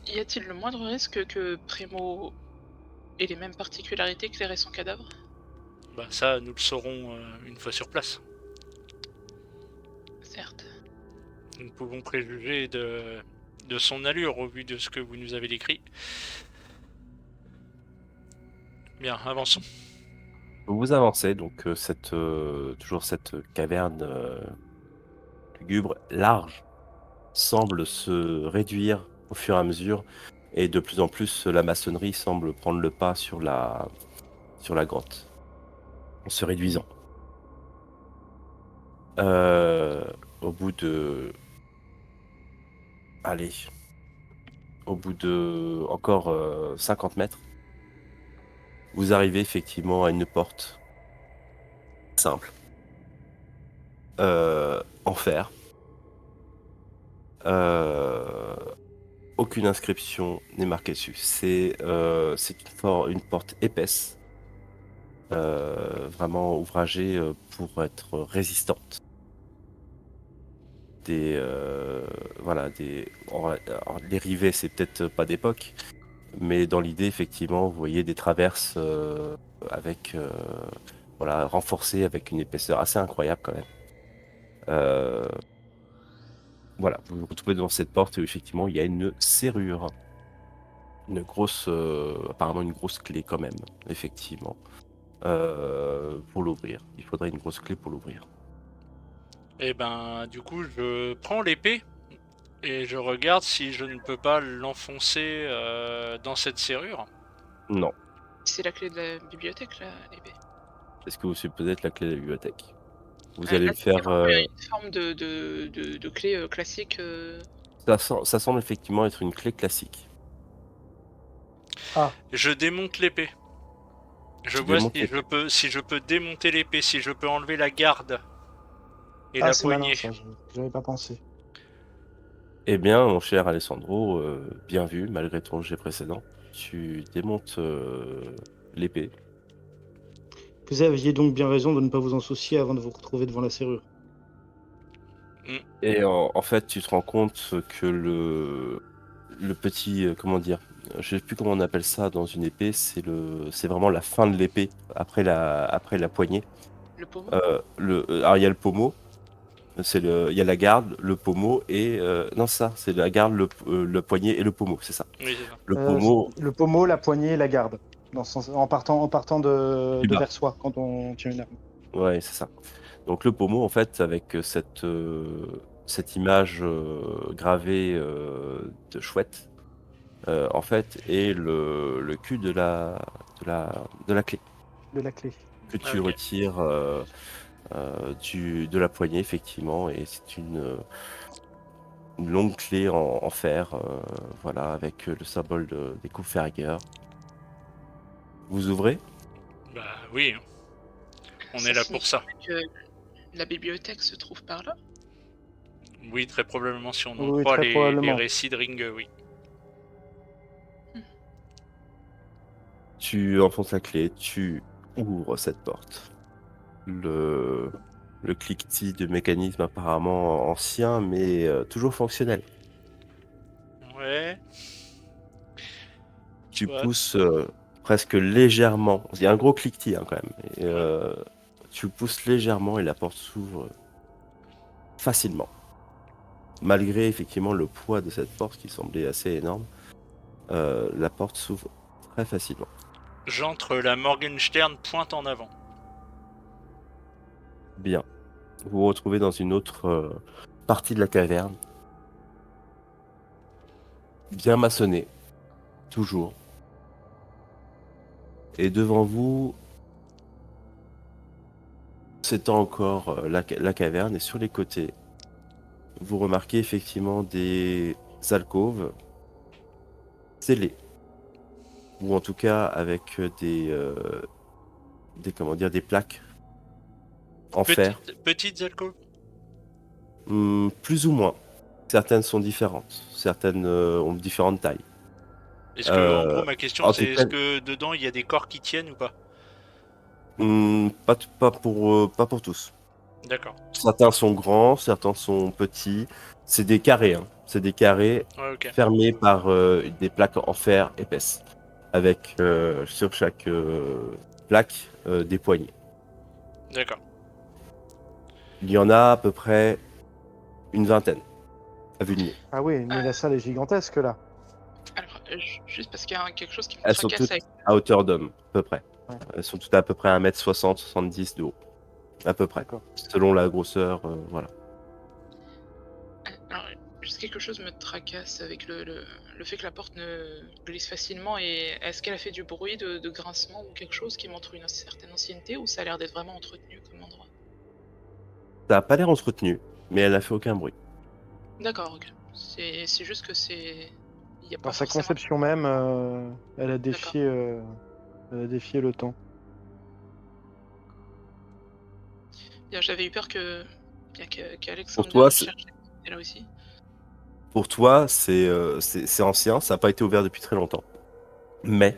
Y a-t-il le moindre risque que Primo ait les mêmes particularités que les récents cadavres? Bah ça, nous le saurons une fois sur place. Certes. Nous pouvons préjuger de son allure au vu de ce que vous nous avez décrit. Bien, avançons. Vous avancez, donc toujours cette caverne lugubre, large, semble se réduire au fur et à mesure, et de plus en plus la maçonnerie semble prendre le pas sur la grotte. en se réduisant. Au bout de... Allez. Au bout de encore 50 mètres, vous arrivez effectivement à une porte simple. En fer. Aucune inscription n'est marquée dessus. C'est une porte épaisse. Vraiment ouvragée pour être résistante. Voilà, alors, les rivets, c'est peut-être pas d'époque, mais dans l'idée, effectivement, vous voyez des traverses avec voilà, renforcées avec une épaisseur assez incroyable quand même. Voilà, vous vous retrouvez devant cette porte où effectivement il y a une serrure, apparemment une grosse clé quand même, effectivement, pour l'ouvrir. Il faudrait une grosse clé pour l'ouvrir. Et ben, du coup, je prends l'épée et je regarde si je ne peux pas l'enfoncer dans cette serrure. Non. C'est la clé de la bibliothèque, là, l'épée. Est-ce que vous supposez être la clé de la bibliothèque? Vous Ah, allez là, me c'est faire. vraiment une forme de clé classique. Ça semble effectivement être une clé classique. Ah, Je démonte l'épée. Je Tu vois démontes si je peux démonter l'épée, si je peux enlever la garde et la c'est malin poignée. ça, j'avais pas pensé. Eh bien, mon cher Alessandro, bien vu, malgré ton jet précédent. Tu démontes l'épée. Vous aviez donc bien raison de ne pas vous en soucier avant de vous retrouver devant la serrure. Et en fait, tu te rends compte que le petit, comment dire, je sais plus comment on appelle ça dans une épée, c'est vraiment la fin de l'épée après la poignée. Le pommeau. Alors il y a le pommeau, il y a la garde, le pommeau et non ça, c'est la garde, le poignet et le pommeau, c'est ça. Oui, c'est ça. Le pommeau Le pommeau, la poignée, la garde. Dans ce sens, en partant Du bas. vers soi quand on tient une arme. Ouais, c'est ça. Donc le pommeau, en fait, avec cette image gravée de chouette, en fait, est le cul de la clé De la clé. que tu Ok. retires de la poignée, effectivement, et c'est une longue clé en fer, voilà, avec le symbole des Kupferger. Vous ouvrez? Bah oui, on est là pour ça. Que la bibliothèque se trouve par là. Oui, très probablement si on en Oui, croit très les probablement. récits de Ring, oui. Tu enfonces la clé, tu ouvres cette porte. Le cliquetis de mécanisme apparemment ancien, mais toujours fonctionnel. Ouais. Tu Soit. pousses presque légèrement. Il y a un gros cliquetis quand même. Et, tu pousses légèrement et la porte s'ouvre facilement. Malgré effectivement le poids de cette porte qui semblait assez énorme, la porte s'ouvre très facilement. J'entre la Morgenstern pointe en avant. Bien. Vous vous retrouvez dans une autre partie de la caverne. Bien maçonnée. Toujours. Et devant vous s'étend encore la caverne, et sur les côtés, vous remarquez effectivement des alcôves scellées, ou en tout cas avec des plaques en fer, Petites alcôves. plus ou moins. Certaines sont différentes, certaines ont différentes tailles. Est-ce que, en gros, ma question en c'est tout est-ce cas, que dedans il y a des corps qui tiennent ou pas? pas pour tous. D'accord. Certains sont grands, certains sont petits. C'est des carrés, hein. C'est des carrés Ouais, ok. fermés par des plaques en fer épaisses, avec sur chaque plaque des poignées. D'accord. Il y en a à peu près une vingtaine, à vue de nez. Ah oui, mais la salle est gigantesque là. Alors, juste parce qu'il y a quelque chose qui me Elles sont tracasse toutes avec. à hauteur d'homme, à peu près. Ouais. Elles sont toutes à peu près 1m60, 70 de haut, à peu près. D'accord. Selon la grosseur, voilà. Alors, Juste quelque chose me tracasse avec le fait que la porte ne glisse facilement. Et est-ce qu'elle a fait du bruit de grincement ou quelque chose qui montre une certaine ancienneté, ou ça a l'air d'être vraiment entretenu comme endroit? Ça a pas l'air entretenu, mais elle a fait aucun bruit. D'accord, ok. C'est juste que c'est. Il n'y a pas Dans sa forcément. conception même, elle a D'accord. défié le temps. Bien, j'avais eu peur bien Pour qu'Alexandria toi, le c'est cherche là aussi. pour toi, c'est ancien, ça n'a pas été ouvert depuis très longtemps. Mais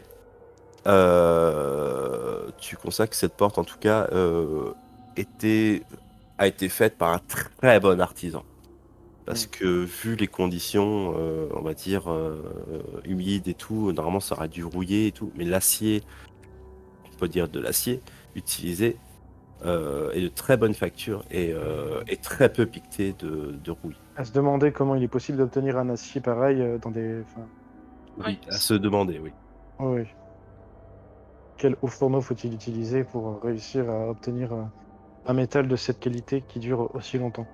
tu constates que cette porte, en tout cas, a été faite par un très bon artisan. Parce que vu les conditions, on va dire, humides et tout, normalement ça aurait dû rouiller et tout. Mais l'acier, on peut dire de l'acier, utilisé est de très bonne facture et très peu piqueté de rouille. À se demander comment il est possible d'obtenir un acier pareil dans des. Enfin, Oui, Ouais, à se demander, oui. oui. Quel haut fourneau faut-il utiliser pour réussir à obtenir un métal de cette qualité qui dure aussi longtemps?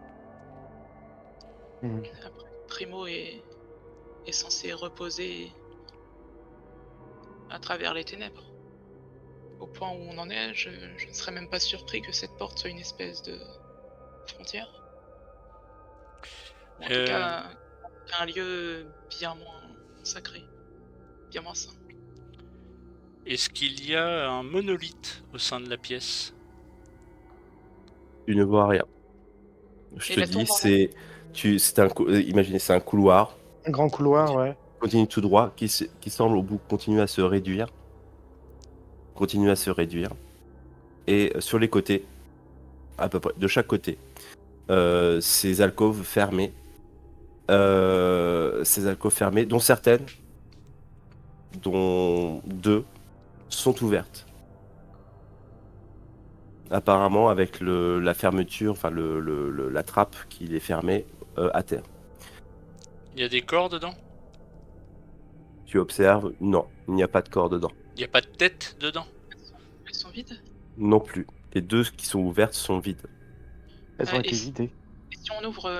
Mhm. après, Primo est censé reposer à travers les ténèbres. Au point où on en est, je ne serais même pas surpris que cette porte soit une espèce de frontière. Ou en tout Euh, cas, un lieu bien moins sacré, bien moins sain. Est-ce qu'il y a un monolithe au sein de la pièce? Tu ne vois rien. Je Et te la dis, tombe en elle? imaginez, c'est un couloir, Un grand couloir, ouais. continue tout droit, qui semble au bout continuer à se réduire, continue à se réduire. Et sur les côtés, à peu près, de chaque côté, ces alcôves fermées, dont certaines, dont deux, sont ouvertes. Apparemment, avec la fermeture, enfin la trappe qui les fermait à terre. Il y a des corps dedans? Tu observes, non, il n'y a pas de corps dedans. Il n'y a pas de tête dedans? Elles sont vides. Non plus. Les deux qui sont ouvertes sont vides. Elles ont Et été vidées. si on ouvre.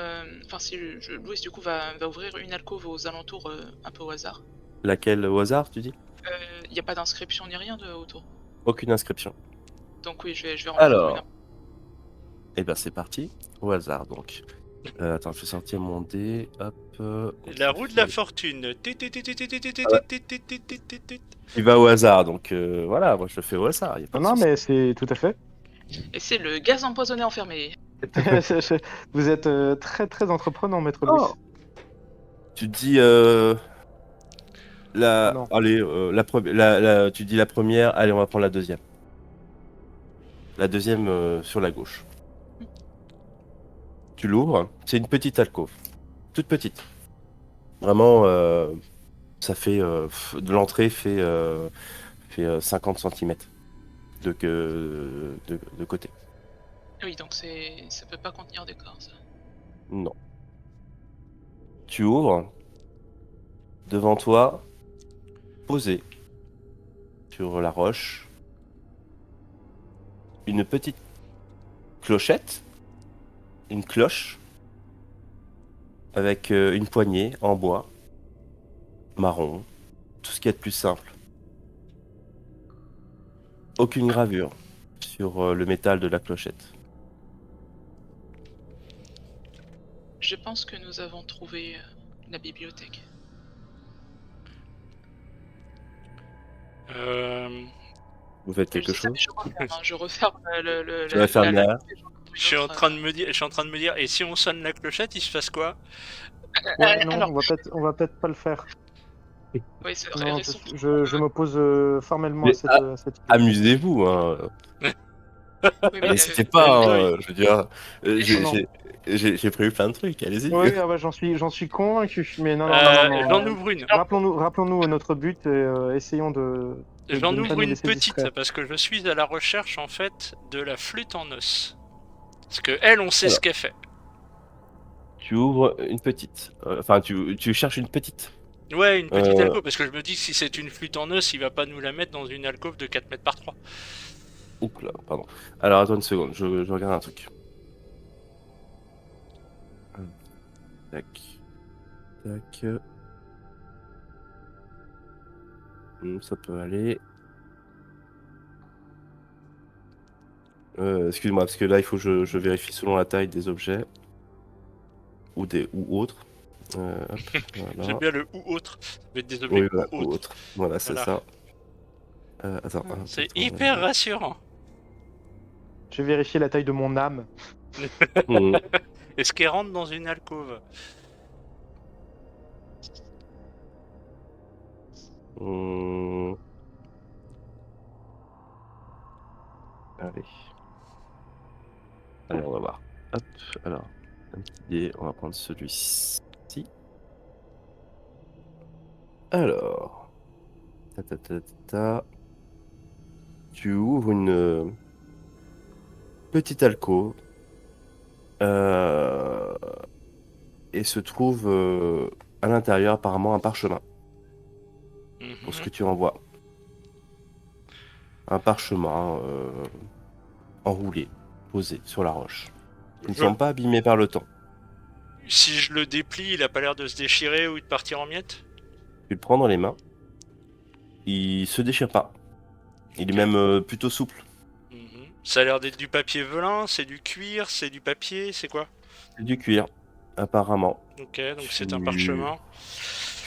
Enfin, si Louis, du coup, va ouvrir une alcôve aux alentours un peu au hasard. Laquelle au hasard, tu dis? Il n'y a pas d'inscription ni rien autour. Aucune inscription. Donc, oui, je vais en ouvrir une. Alors, eh ben c'est parti. Au hasard donc. Attends, je vais sortir mon dé. Hop. La roue de la fortune. Il va au hasard, donc voilà, moi je fais au hasard. Y a pas de Non, souci. mais c'est tout à fait. Et c'est le gaz empoisonné enfermé. Vous êtes très très entreprenant, maître Louis. Oh. Tu te dis Non. allez, tu dis la première, allez, on va prendre la deuxième. La deuxième sur la gauche. Tu l'ouvres, c'est une petite alcôve, toute petite. Vraiment, ça fait de l'entrée fait 50 cm de côté. Oui, donc ça peut pas contenir des corps, ça. Non. Tu ouvres, devant toi, posé sur la roche, une petite clochette, une cloche, avec une poignée en bois, marron, tout ce qu'il y a de plus simple. Aucune gravure sur le métal de la clochette. Je pense que nous avons trouvé la bibliothèque. Vous faites quelque Je dis ça, chose? mais je referme Tu vas faire la- derrière. Je suis en train de me dire, et si on sonne la clochette, il se passe quoi? Ouais, non, alors, on va peut-être pas le faire. oui, c'est Non, restons. je m'oppose formellement Mais, à cette idée. Amusez-vous, hein. Oui, mais, N'hésitez pas, enjoy. hein, je veux dire, Non. j'ai prévu plein de trucs, allez-y. Oui, ah bah, j'en suis convaincu. Mais non, non, non, non, J'en non. ouvre une. Rappelons-nous notre but et essayons de J'en ne pas ouvre nous une laisser petite distraire. parce que je suis à la recherche en fait de la flûte en os. Parce que elle, on sait Alors. ce qu'elle fait. Tu ouvres une petite. Enfin, tu cherches une petite. Ouais, une petite Euh, alcôve, parce que je me dis que si c'est une flûte en os, il va pas nous la mettre dans une alcôve de 4 mètres par 3. Oups là, pardon. Alors, attends une seconde, je regarde un truc. Tac. Tac. Ça peut aller. Excuse-moi, parce que là, il faut que je vérifie selon la taille des objets. Ou autres. Hop, J'aime voilà. bien le ou autre. Ça peut être des Oui, objets voilà, ou ou autres. autres. Voilà, c'est Voilà. ça. Attends, C'est attends, hyper rassurant. Je vais vérifier la taille de mon âme. Mmh. Est-ce qu'elle rentre dans une alcôve? Mmh. Allez. Allez, on va voir. Hop, alors, un petit dé, on va prendre celui-ci. Alors, ta, ta, ta, ta, ta. Tu ouvres une petite alcôve et se trouve à l'intérieur apparemment un parchemin pour ce que tu en vois. Un parchemin enroulé, posé sur la roche. Il ne Je- semble pas abîmé par le temps. Si je le déplie, il a pas l'air de se déchirer ou de partir en miettes? Tu le prends dans les mains. Il se déchire pas. Il est même plutôt souple. Ça a l'air d'être du papier velin, c'est du cuir, c'est du papier, c'est quoi? C'est du cuir, apparemment. Ok, donc c'est un Tu- parchemin.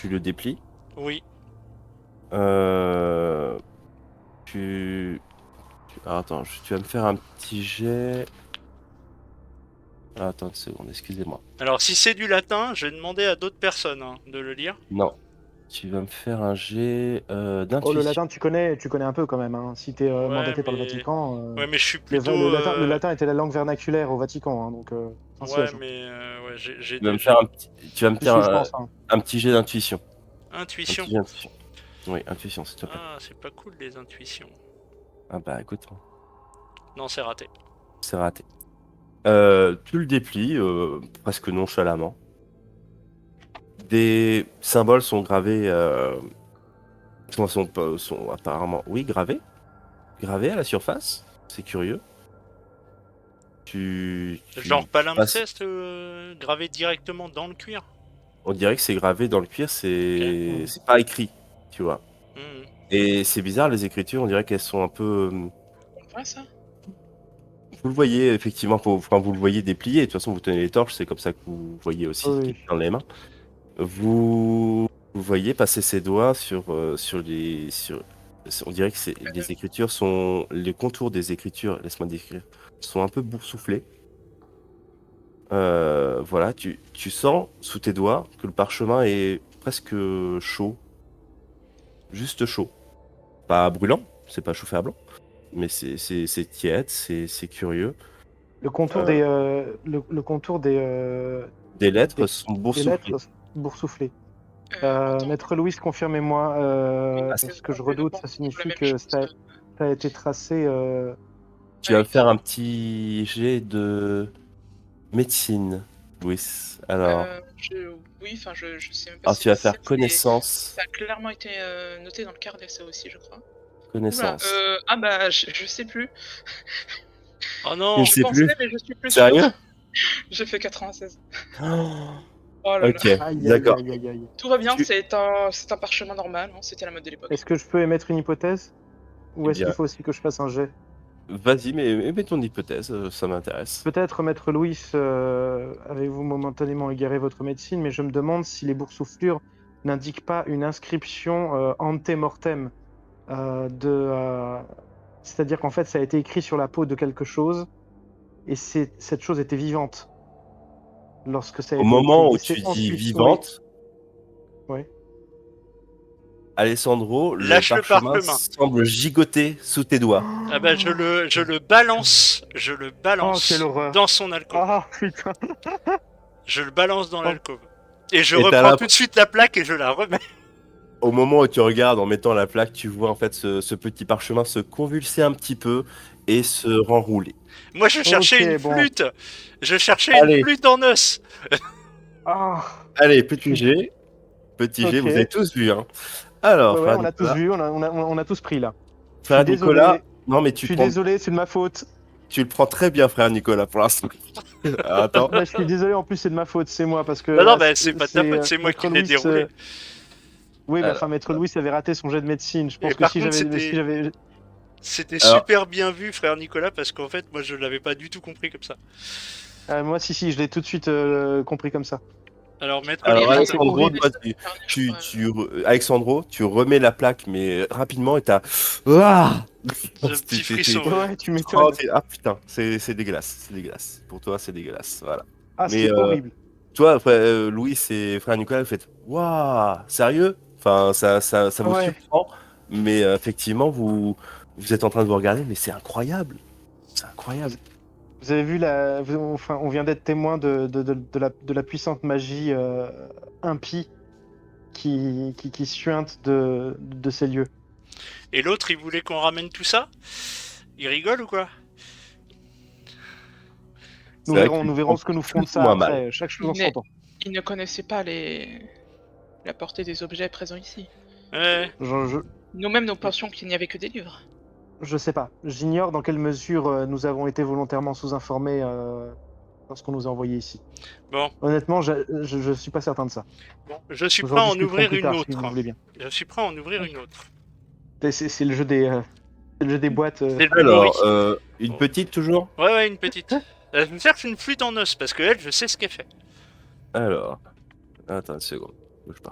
Tu le déplies. Oui. Alors, attends, tu vas me faire un petit jet. Ah, attends une seconde, excusez-moi. Alors si c'est du latin, je vais demander à d'autres personnes de le lire. Non. Tu vas me faire un jet d'intuition. Oh, le latin, tu connais un peu quand même. Hein. Si t'es Ouais, mandaté par le mais- Vatican. Ouais, mais je suis Le, plutôt. le latin était la langue vernaculaire au Vatican, hein, donc un Ouais, siège. mais ouais, j'ai Tu vas me déjà. faire tu vas me Si, faire si, je pense. Hein. un petit jet d'intuition. Intuition. Un petit jet d'intuition. Oui, intuition, s'il te plaît. Ah, c'est pas cool les intuitions. Ah bah écoute, Non, c'est raté. c'est raté. Tu le déplies presque nonchalamment. Des symboles sont gravés, sont apparemment, oui, gravés à la surface. C'est curieux. Tu Genre passes- palimpseste gravé directement dans le cuir. On dirait que c'est gravé dans le cuir, Ok. c'est pas écrit, tu vois. Mhm. Et c'est bizarre, les écritures, on dirait qu'elles sont un peu. On voit ça? Vous le voyez effectivement, enfin, vous le voyez déplié. De toute façon, vous tenez les torches, c'est comme ça que vous voyez aussi ce qui Oui. est dans les mains. Vous voyez passer ses doigts sur les. On dirait que les écritures sont. Les contours des écritures, laisse-moi décrire, sont un peu boursouflés. Voilà, tu sens sous tes doigts que le parchemin est presque chaud. Juste chaud. Pas brûlant, c'est pas chauffé à blanc. Mais c'est tiède, c'est curieux. Le contour le contour Des lettres des- sont des boursouflées. lettres boursouflées. Attends, Maître Louis, confirmez-moi, Ah, ce c'est que je pas redoute, la ça signifie même que chose. ça a été tracé. Tu vas me faire un petit jet de médecine, Louis. Alors, Oui, enfin, je sais même pas tu vas si faire c'est- connaissance. Ça a clairement été noté dans le carnet, ça aussi, je crois. Oula, Connaissance. ah bah, je sais plus. Oh non. Je Je sais pensais, plus. mais je suis plus Sérieux? sûr. J'ai fait 96. Oh là là. Ok, Aïe, d'accord. aïe, aïe, aïe. Tout va bien, Tu- c'est un parchemin normal, hein, c'était la mode de l'époque. Est-ce que je peux émettre une hypothèse? Ou Eh est-ce bien. qu'il faut aussi que je fasse un jet? Vas-y, mais mets ton hypothèse, ça m'intéresse. Peut-être, Maître Louis, avez-vous momentanément égaré votre médecine, mais je me demande si les boursouflures n'indiquent pas une inscription ante-mortem. C'est-à-dire qu'en fait, ça a été écrit sur la peau de quelque chose, et cette chose était vivante. Lorsque ça a Au été moment écrit. où Et c'est tu dis ensuite- vivante, Oui. Alessandro, le Lâche le parchemin parchemin. semble gigoter sous tes doigts. Ah bah je le balance. Je le balance Oh, quelle horreur. dans son alcôve. Ah putain. Je le balance dans Oh. l'alcôve. Et je Et t'as reprends la- tout de suite la plaque et je la remets. Au moment où tu regardes en mettant la plaque, tu vois en fait ce petit parchemin se convulser un petit peu et se renrouler. Moi je cherchais Ok, une bon. flûte. Je cherchais Allez. une flûte en os. Ah. Allez, petit G. Petit G, Ok. vous avez tous vu. Hein. Alors, Ouais, frère on a tous Nicolas, vu, on a tous pris là. frère Je suis Nicolas, désolé. non mais Je tu suis prends, désolé, c'est de ma faute. Tu le prends très bien, frère Nicolas, pour l'instant. Attends. Bah, je suis désolé, en plus c'est de ma faute, c'est moi parce que Non, bah, c'est pas de ta faute, c'est moi Maître qui l'ai Louis, déroulé. oui, bah, Alors, enfin Maître Louis avait raté son jet de médecine. Je pense Et que par si contre, j'avais c'était Alors- super bien vu, frère Nicolas, parce qu'en fait, moi, je l'avais pas du tout compris comme ça. moi si je l'ai tout de suite compris comme ça. Alors, maître Alors, Louis, c'est Alexandro, horrible. toi, Alexandro, tu remets la plaque, mais rapidement, et t'as. Ah un petit frisson. Ouais, tu Oh, m'étonnes. ah putain, c'est dégueulasse, c'est dégueulasse. Pour toi, c'est dégueulasse, voilà. Ah, Mais c'est horrible. toi, Louis et frère Nicolas, vous faites waouh, sérieux? Enfin, ça vous Ouais. surprend, mais effectivement, vous êtes en train de vous regarder, mais c'est incroyable, c'est incroyable. Vous avez vu enfin, on vient d'être témoin de la puissante magie impie qui suinte de ces lieux. Et l'autre, il voulait qu'on ramène tout ça? Il rigole ou quoi? C'est vrai que tu Nous le verrons prends ce que nous ferons de plus ou ça moins mal. après. Chaque chose en son temps. Il ne connaissait pas la portée des objets présents ici. Ouais. Nous-mêmes, nous pensions qu'il n'y avait que des livres. Je sais pas. J'ignore dans quelle mesure nous avons été volontairement sous-informés lorsqu'on nous a envoyés ici. Bon, Honnêtement, je suis pas certain de ça. je suis Nous prêt à en discuterons ouvrir plus une tard, autre. si vous voulez bien. Je suis prêt à en ouvrir une autre. C'est le jeu des boîtes. C'est le Alors, Memory. une petite toujours? Ouais, une petite. Je me cherche une flûte en os, parce que elle, je sais ce qu'elle fait. Alors, attends une seconde, bouge pas.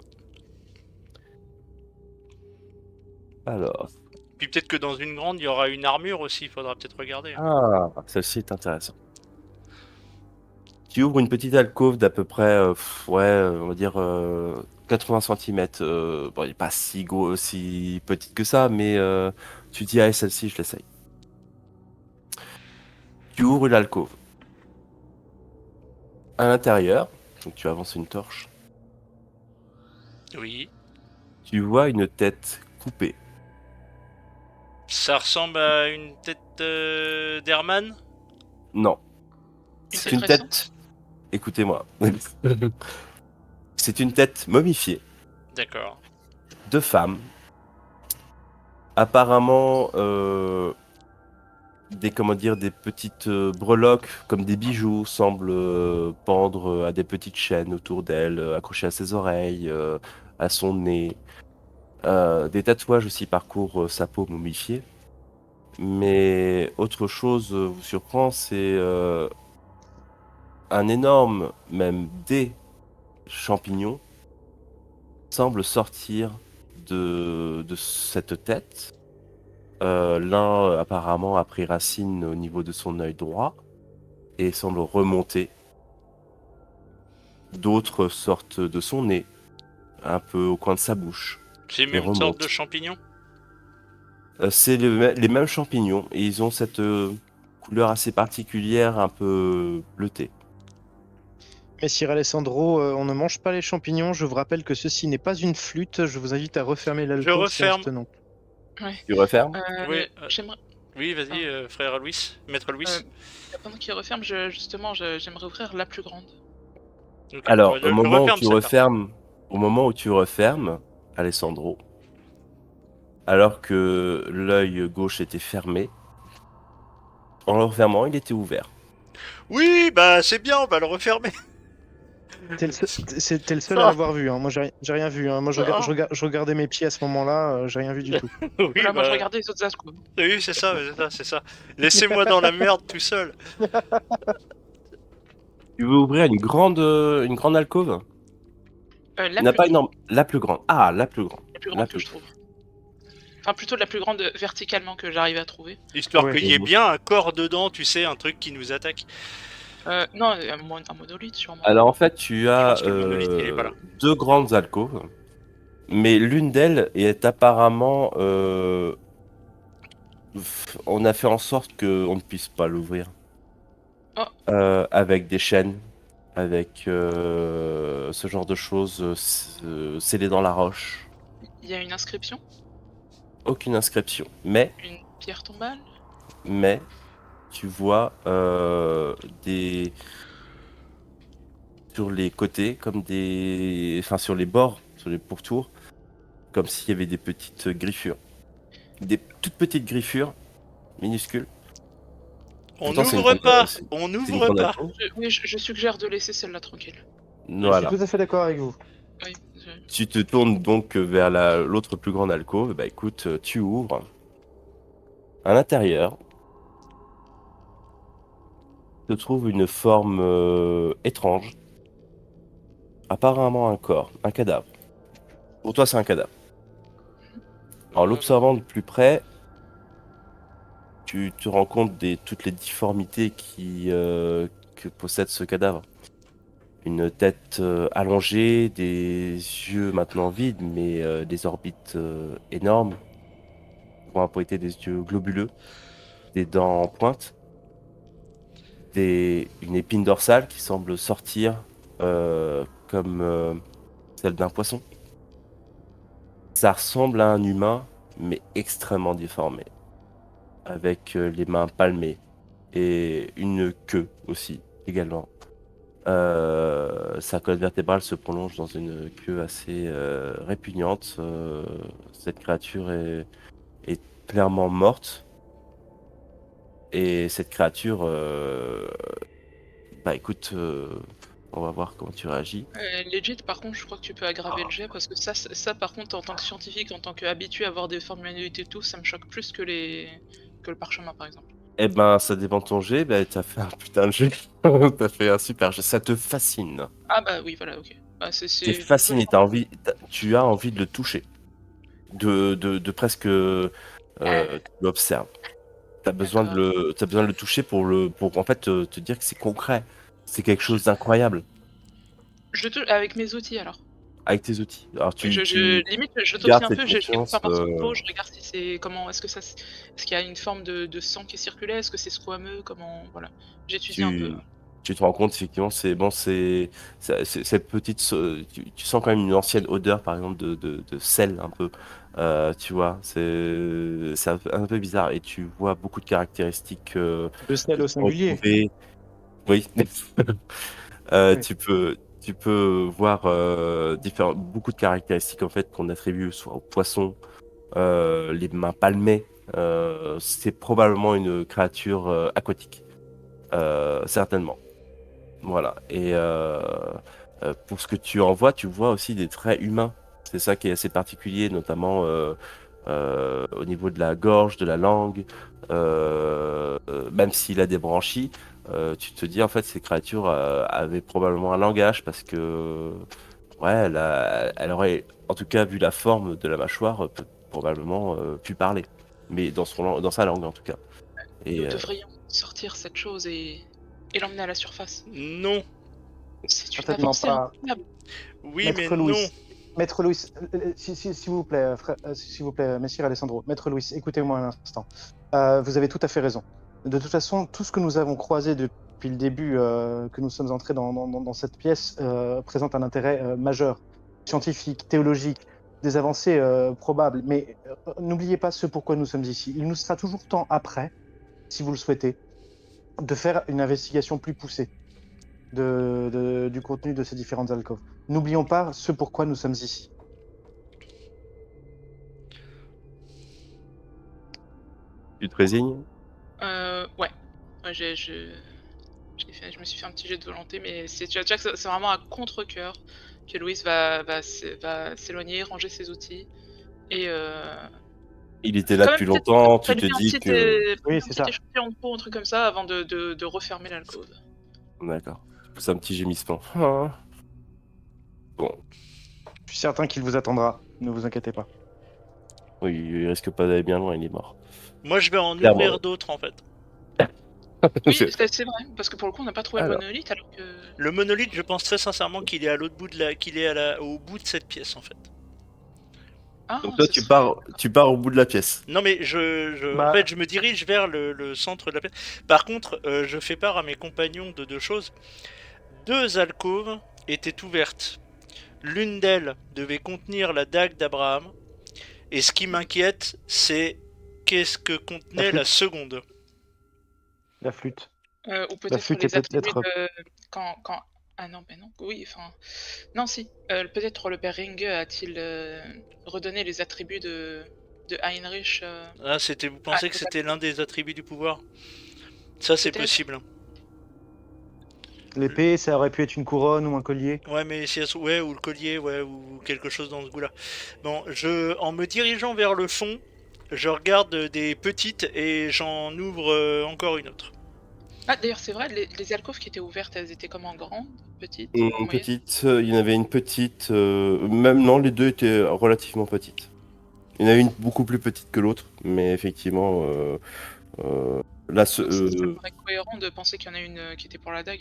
Alors, Puis peut-être que dans une grande, il y aura une armure aussi, il faudra peut-être regarder. celle-ci est intéressante. Tu ouvres une petite alcôve d'à peu près, on va dire 80 cm. Bon, il n'est pas si gros, si petite que ça, mais tu dis, allez, celle-ci, je l'essaye. Tu ouvres une alcôve. À l'intérieur, donc tu avances une torche, Oui. tu vois une tête coupée. Ça ressemble à une tête d'Herman? Non, Une c'est tête une tête. Écoutez-moi. C'est une tête momifiée D'accord. de femme. Apparemment, des petites breloques comme des bijoux semblent pendre à des petites chaînes autour d'elle, accrochées à ses oreilles, à son nez. Des tatouages aussi parcourent sa peau momifiée. Mais autre chose vous surprend, c'est un énorme, même des champignons semblent sortir de cette tête. L'un apparemment a pris racine au niveau de son œil droit et semble remonter. D'autres sortent de son nez, un peu au coin de sa bouche. C'est Et même une sorte remonte. de champignon? C'est les mêmes champignons et ils ont cette couleur assez particulière, un peu bleutée. Messire Alessandro, on ne mange pas les champignons. Je vous rappelle que ceci n'est pas une flûte. Je vous invite à refermer l'alcôve. referme. Tu refermes? Oui, J'aimerais, Oui, vas-y, frère Louis, maître Louis. pendant qu'il referme, j'aimerais ouvrir la plus grande. Ok, Alors, ouais, au je moment où referme tu celle-là. refermes, Alessandro, alors que l'œil gauche était fermé, en le refermant, il était ouvert. Oui, bah c'est bien, on va le refermer. T'es le seul à l'avoir vu. Hein. Moi, j'ai rien vu. Hein. Moi, je regardais mes pieds à ce moment-là. J'ai rien vu du tout. Oui, Voilà, moi je bah, regardais les autres ascos. oui, c'est ça. Laissez-moi dans la merde tout seul. Tu veux ouvrir une grande alcôve? La Il n'y en a plus pas grande, énorme. La plus grande. Ah, la plus grande. la plus grande que je trouve. Enfin, plutôt la plus grande verticalement que j'arrive à trouver. Histoire Ouais. qu'il y ait bien un corps dedans, tu sais, un truc qui nous attaque. Non, un monolithe sûrement. Alors en fait, tu as pense que le monolithe, il est pas là. 2 grandes alcôves, mais l'une d'elles est apparemment... on a fait en sorte qu'on ne puisse pas l'ouvrir. Oh. Avec des chaînes, avec ce genre de choses scellées dans la roche. Il y a une inscription, Aucune inscription. Mais une pierre tombale. tu vois des... sur les côtés, comme des... Enfin, sur les bords, sur les pourtours, comme s'il y avait des petites griffures. Des toutes petites griffures, minuscules. On Pourtant, c'est une n'ouvre grande, pas. c'est On c'est une n'ouvre grande pas. alcôve. Oui, je suggère de laisser celle-là tranquille. Je suis Voilà. tout à fait d'accord avec vous. Oui, Tu te tournes donc vers l'autre plus grande alcôve. Bah écoute, tu ouvres. À l'intérieur, se trouve une forme étrange. Apparemment un corps, un cadavre. Pour toi, c'est un cadavre. En l'observant de plus près, tu te rends compte de toutes les difformités que possède ce cadavre. Une tête allongée, des yeux maintenant vides, mais des orbites énormes, pour apprêter des yeux globuleux, des dents en pointe, une épine dorsale qui semble sortir comme celle d'un poisson. Ça ressemble à un humain, mais extrêmement déformé, avec les mains palmées et une queue aussi, également. Sa colonne vertébrale se prolonge dans une queue assez répugnante. Cette créature est clairement morte. Et cette créature, bah écoute, on va voir comment tu réagis. legit, par contre, je crois que tu peux aggraver le jet parce que ça, par contre, en tant que scientifique, en tant qu'habitué à voir des formes humanoïdes et tout, ça me choque plus que le parchemin, par exemple. Eh ben, ça dépend de ton jet. Bah, t'as fait un putain de jet. T'as fait un super jet. Ça te fascine. Ah bah oui, voilà, ok. Bah, T'es fasciné. Tu as envie de le toucher. De presque. Tu l'observes. D'accord. T'as besoin de le toucher pour en fait te dire que c'est concret. C'est quelque chose d'incroyable. Je touche avec mes outils alors. Avec tes outils. Alors Limite, je tu l'autopsie gardes un cette peu, je confiance. par son peau, je regarde si c'est comment, est-ce qu'il y a une forme de sang qui circulait, est-ce que c'est squameux, comment, voilà. J'étudie un peu. Tu te rends compte effectivement, c'est bon, cette petite, tu sens quand même une ancienne odeur, par exemple de sel un peu, tu vois, c'est un peu bizarre et tu vois beaucoup de caractéristiques Le sel au singulier. retrouvées. Oui, Oui. tu peux voir beaucoup de caractéristiques en fait qu'on attribue soit au poisson, les mains palmées. C'est probablement une créature aquatique, certainement. Voilà. Et pour ce que tu en vois, tu vois aussi des traits humains. C'est ça qui est assez particulier, notamment au niveau de la gorge, de la langue. Même s'il a des branchies, tu te dis en fait ces créatures avaient probablement un langage parce que ouais, elle aurait, en tout cas vu la forme de la mâchoire, probablement pu parler, mais dans sa langue en tout cas. Nous Et devrions sortir cette chose et l'emmener à la surface. Non. C'est une Certainement avancée pas. incroyable. Oui, mais Maître non. Louis, Maître Louis, s'il vous plaît, s'il vous plaît, Messire Alessandro, Maître Louis, écoutez-moi un instant. Vous avez tout à fait raison. De toute façon, tout ce que nous avons croisé depuis le début que nous sommes entrés dans cette pièce présente un intérêt majeur, scientifique, théologique, des avancées probables. Mais n'oubliez pas ce pourquoi nous sommes ici. Il nous sera toujours temps après, si vous le souhaitez, de faire une investigation plus poussée du contenu de ces différentes alcôves. N'oublions pas ce pourquoi nous sommes ici. tu te résignes? Ouais. Ouais, je me suis fait un petit jet de volonté, mais tu vois que c'est vraiment à contre-cœur que Louise va s'éloigner, ranger ses outils et Il était là quand même depuis peut-être longtemps, tu te prélever dis que... Oui, un c'est petit ça. échantillon de peau, un truc comme ça, avant de refermer l'alcôve. D'accord. Tu pousses un petit gémissement. Ah. Bon, Je suis certain qu'il vous attendra. Ne vous inquiétez pas. oui, il risque pas d'aller bien loin, il est mort. Moi, je vais en Clairement. ouvrir d'autres en fait. Oui, c'est vrai, parce que pour le coup, on n'a pas trouvé le Alors. monolithe, alors que... Le monolithe, je pense très sincèrement qu'il est à l'autre bout de au bout de cette pièce en fait. Ah, Donc toi, ce serait... tu pars au bout de la pièce. Non mais Bah- en fait, je me dirige vers le centre de la pièce. Par contre, je fais part à mes compagnons de deux choses. Deux alcôves étaient ouvertes. L'une d'elles devait contenir la dague d'Abraham. Et ce qui m'inquiète, c'est qu'est-ce que contenait la seconde. La flûte. Ou La peut-être flûte les est attributs peut-être... de... Quand... Ah non, mais non, oui, enfin... Non, si. Peut-être le père Ringe a-t-il redonné les attributs de Heinrich Ah, vous pensez que total. c'était l'un des attributs du pouvoir? Ça, c'est Peut-être. possible. Hein. L'épée, ça aurait pu être une couronne ou un collier. Ouais, mais si ouais, ou le collier, ouais, ou quelque chose dans ce goût-là. Bon, en me dirigeant vers le fond, je regarde des petites et j'en ouvre encore une autre. Ah, d'ailleurs, c'est vrai, les alcôves qui étaient ouvertes, elles étaient comment, grandes, petites, Une moyennes? petite, il y en avait une petite, même non, les deux étaient relativement petites. Il y en a une beaucoup plus petite que l'autre, mais effectivement, là, Ça me paraît cohérent de penser qu'il y en a une qui était pour la dague.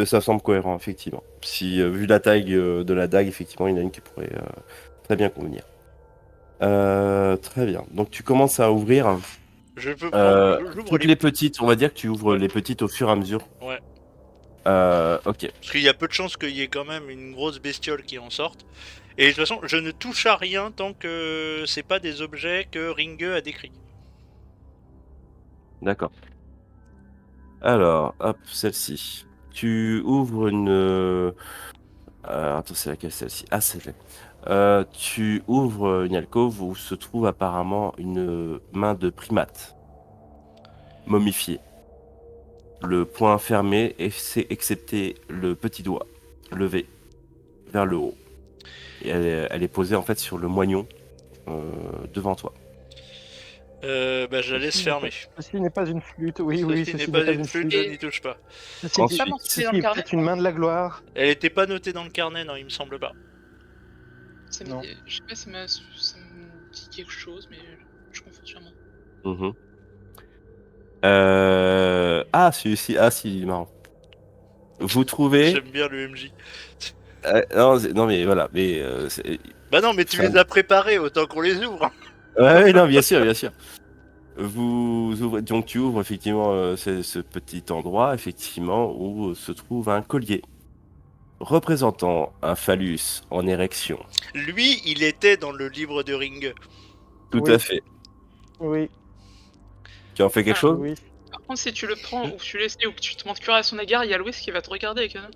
ça semble cohérent, effectivement. Si, vu la taille de la dague, effectivement, il y en a une qui pourrait très bien convenir. Très bien. Donc tu commences à ouvrir. Je peux prendre. J'ouvre Toutes les petites, on va dire que tu ouvres les petites au fur et à mesure. Ouais. Ok. Parce qu'il y a peu de chances qu'il y ait quand même une grosse bestiole qui en sorte. Et de toute façon, je ne touche à rien tant que c'est pas des objets que Ringue a décrits. D'accord. Alors, hop, celle-ci. Tu ouvres une. Attends, c'est laquelle celle-ci? Ah, celle-là. Tu ouvres une alcôve où se trouve apparemment une main de primate momifiée. Le poing fermé, excepté le petit doigt levé vers le haut. Et elle est posée en fait sur le moignon devant toi. Bah, je la laisse fermer. Ceci n'est pas une flûte, oui, oui, Ceci n'est ceci pas n'est pas une flûte, je Et- n'y touche pas. Ceci Ensuite, Pas mentionné dans ceci le est carnet? peut-être une main de la gloire. Elle était pas notée dans le carnet, non, il me semble pas. Ça me- Non. Je sais pas, ça me dit quelque chose, mais je confonds sûrement. Mhm. Ah, celui-ci, ah si, marrant. Vous trouvez. J'aime bien le MJ. Non, non, mais voilà, mais Bah non, mais tu Ça- les as préparés, autant qu'on les ouvre. ouais, non, bien sûr, bien sûr. Vous ouvrez, donc tu ouvres effectivement ce petit endroit, effectivement, où se trouve un collier représentant un phallus en érection. Lui, il était dans le livre de Ring. Tout Oui. à fait. Oui, Tu en fais quelque Ah, chose? oui. Par contre, si tu le prends ou que tu l'essayes ou que tu te montres curieux à son égard, il y a Louis qui va te regarder avec un.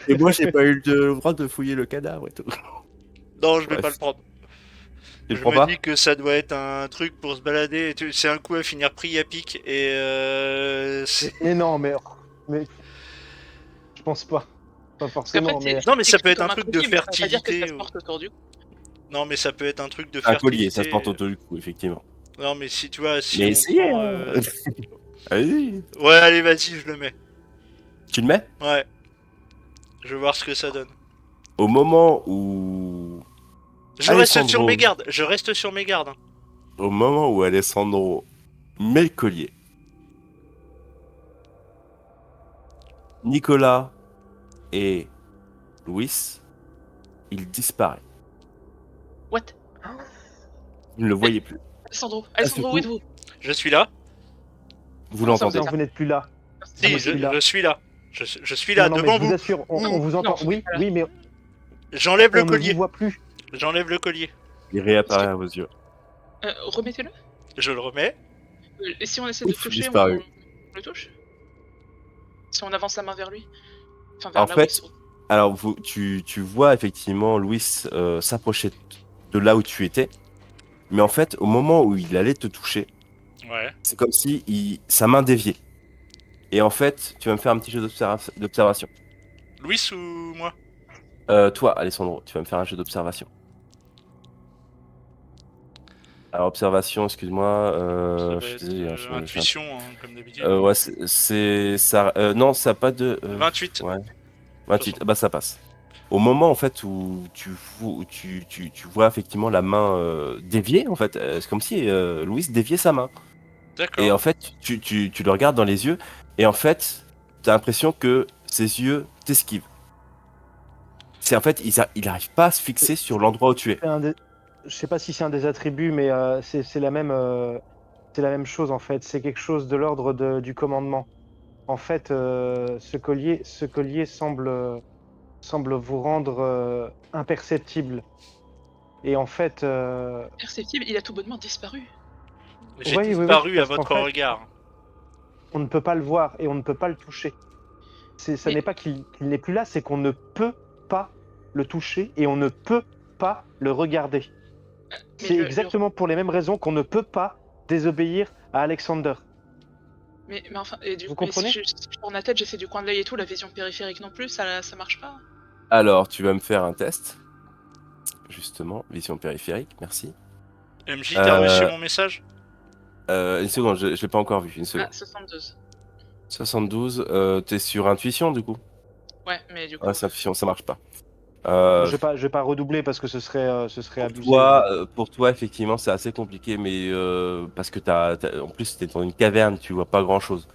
Et moi, j'ai pas eu le droit de fouiller le cadavre et tout. Non, je vais Bref. pas le prendre. Tu le Je prends me pas? dis que ça doit être un truc pour se balader. C'est un coup à finir pris à pic et Mais non, mais je pense pas. Pas Parce qu'après, forcément, mais Non, mais ça peut être comme un truc de collier, mais ça veut pas dire que fertilité. ça se porte autour du cou. Non, mais ça peut être un truc de Un fertilité. collier, ça se porte autour du cou, effectivement. Non, mais si tu vois, si Mais on essayez, prend, hein. Allez-y. Ouais, allez, vas-y, je le mets. Tu le mets? Ouais. Je vais voir ce que ça donne. Au moment où Je reste Alessandro. sur mes gardes. Je reste sur mes gardes. Hein. Au moment où Alessandro met le collier, Nicolas et Louis, il disparaît. What? Vous ne le voyez plus. Alessandro, c'est Alessandro, où tout. êtes-vous? Je suis là. Vous Comment ça, l'entendez. non, vous n'êtes plus là. Si, je je suis là. suis là. Je suis là, Non, non, devant mais je vous. vous assure, on vous entend. Non, Oui, voilà. oui, mais J'enlève on le ne collier. vous voit plus. J'enlève le collier. Il réapparaît à vos yeux. Remettez-le. Je le remets. Et si on essaie de Ouf, toucher, disparu. on le touche? Si on avance la main vers lui? Enfin, vers En là où fait, il se trouve. Alors, tu vois effectivement Louis s'approcher de là où tu étais, mais en fait, au moment où il allait te toucher, Ouais. c'est comme si sa main déviait. Et en fait, tu vas me faire un petit jeu d'observation. Louis ou moi? Toi, Alessandro, tu vas me faire un jeu d'observation. Alors, observation, excuse-moi. Ça va Je suis être, désolé, hein, je- intuition, hein, comme d'habitude. Ouais, c'est ça. Non, ça n'a pas de. 28. Ouais. 28. Bah, ça passe. Au moment en fait où tu vois effectivement la main déviée, en fait, c'est comme si Louis déviait sa main. D'accord. Et en fait, tu le regardes dans les yeux, et en fait, t'as l'impression que ses yeux t'esquivent. C'est en fait, il arrive pas à se fixer sur l'endroit où tu es. Je sais pas si c'est un des attributs, mais c'est la même chose en fait. C'est quelque chose de l'ordre du commandement. En fait, ce collier semble vous rendre imperceptible. Et en fait, Perceptible, il a tout bonnement disparu. J'ai oui, disparu à parce qu'en votre fait- regard. on ne peut pas le voir et on ne peut pas le toucher. Ça Mais- n'est pas qu'il n'est plus là, c'est qu'on ne peut pas le toucher et on ne peut pas le regarder. Mais C'est exactement pour les mêmes raisons qu'on ne peut pas désobéir à Alexander. Mais enfin, et du Vous coup, mais comprenez? si je tourne la tête, j'essaie du coin de l'œil et tout, la vision périphérique non plus, ça marche pas? Alors, tu vas me faire un test, justement, vision périphérique, merci. MJ, t'as reçu Euh, mon message? une seconde, je l'ai pas encore vu, une Ah, seconde. 72. 72, t'es sur intuition du coup? Ouais, mais du coup, Ouais, c'est intuition, ça marche pas. Je Euh, vais pas redoubler parce que ce serait pour abusé. toi, Mais... pour toi, effectivement, c'est assez compliqué, mais parce que en plus, t'es dans une caverne, tu vois pas grand-chose.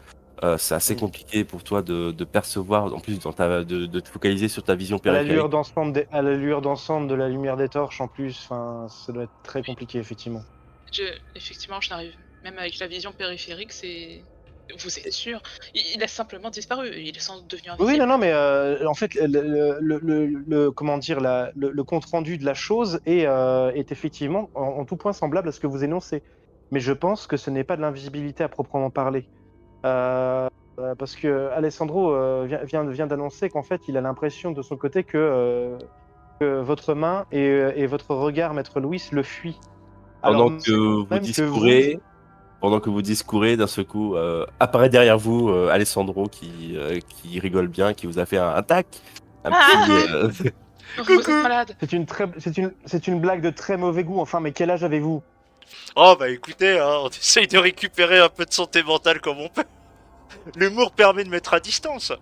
C'est assez Mm. compliqué pour toi de percevoir, en plus de te focaliser sur ta vision À la lueur périphérique. à la lueur d'ensemble de la lumière des torches en plus, enfin, ça doit être très compliqué effectivement. je effectivement, je n'arrive même avec la vision périphérique, c'est vous êtes sûr? Il a simplement disparu, il est sans doute devenu Oui, non, invisible. non, mais en fait, comment dire, le compte rendu de la chose est effectivement en tout point semblable à ce que vous énoncez. Mais je pense que ce n'est pas de l'invisibilité à proprement parler. Parce que Alessandro vient d'annoncer qu'en fait, il a l'impression de son côté que votre main et votre regard, Maître Louis, le fuit. Alors Pendant que vous même que vous, discourez, d'un seul coup, apparaît derrière vous Alessandro qui rigole bien, qui vous a fait un tac, un petit. Ah! Vous êtes malade. c'est une blague de très mauvais goût. Enfin, mais quel âge avez-vous? Oh bah écoutez, hein, on essaye de récupérer un peu de santé mentale comme on peut. L'humour permet de mettre à distance.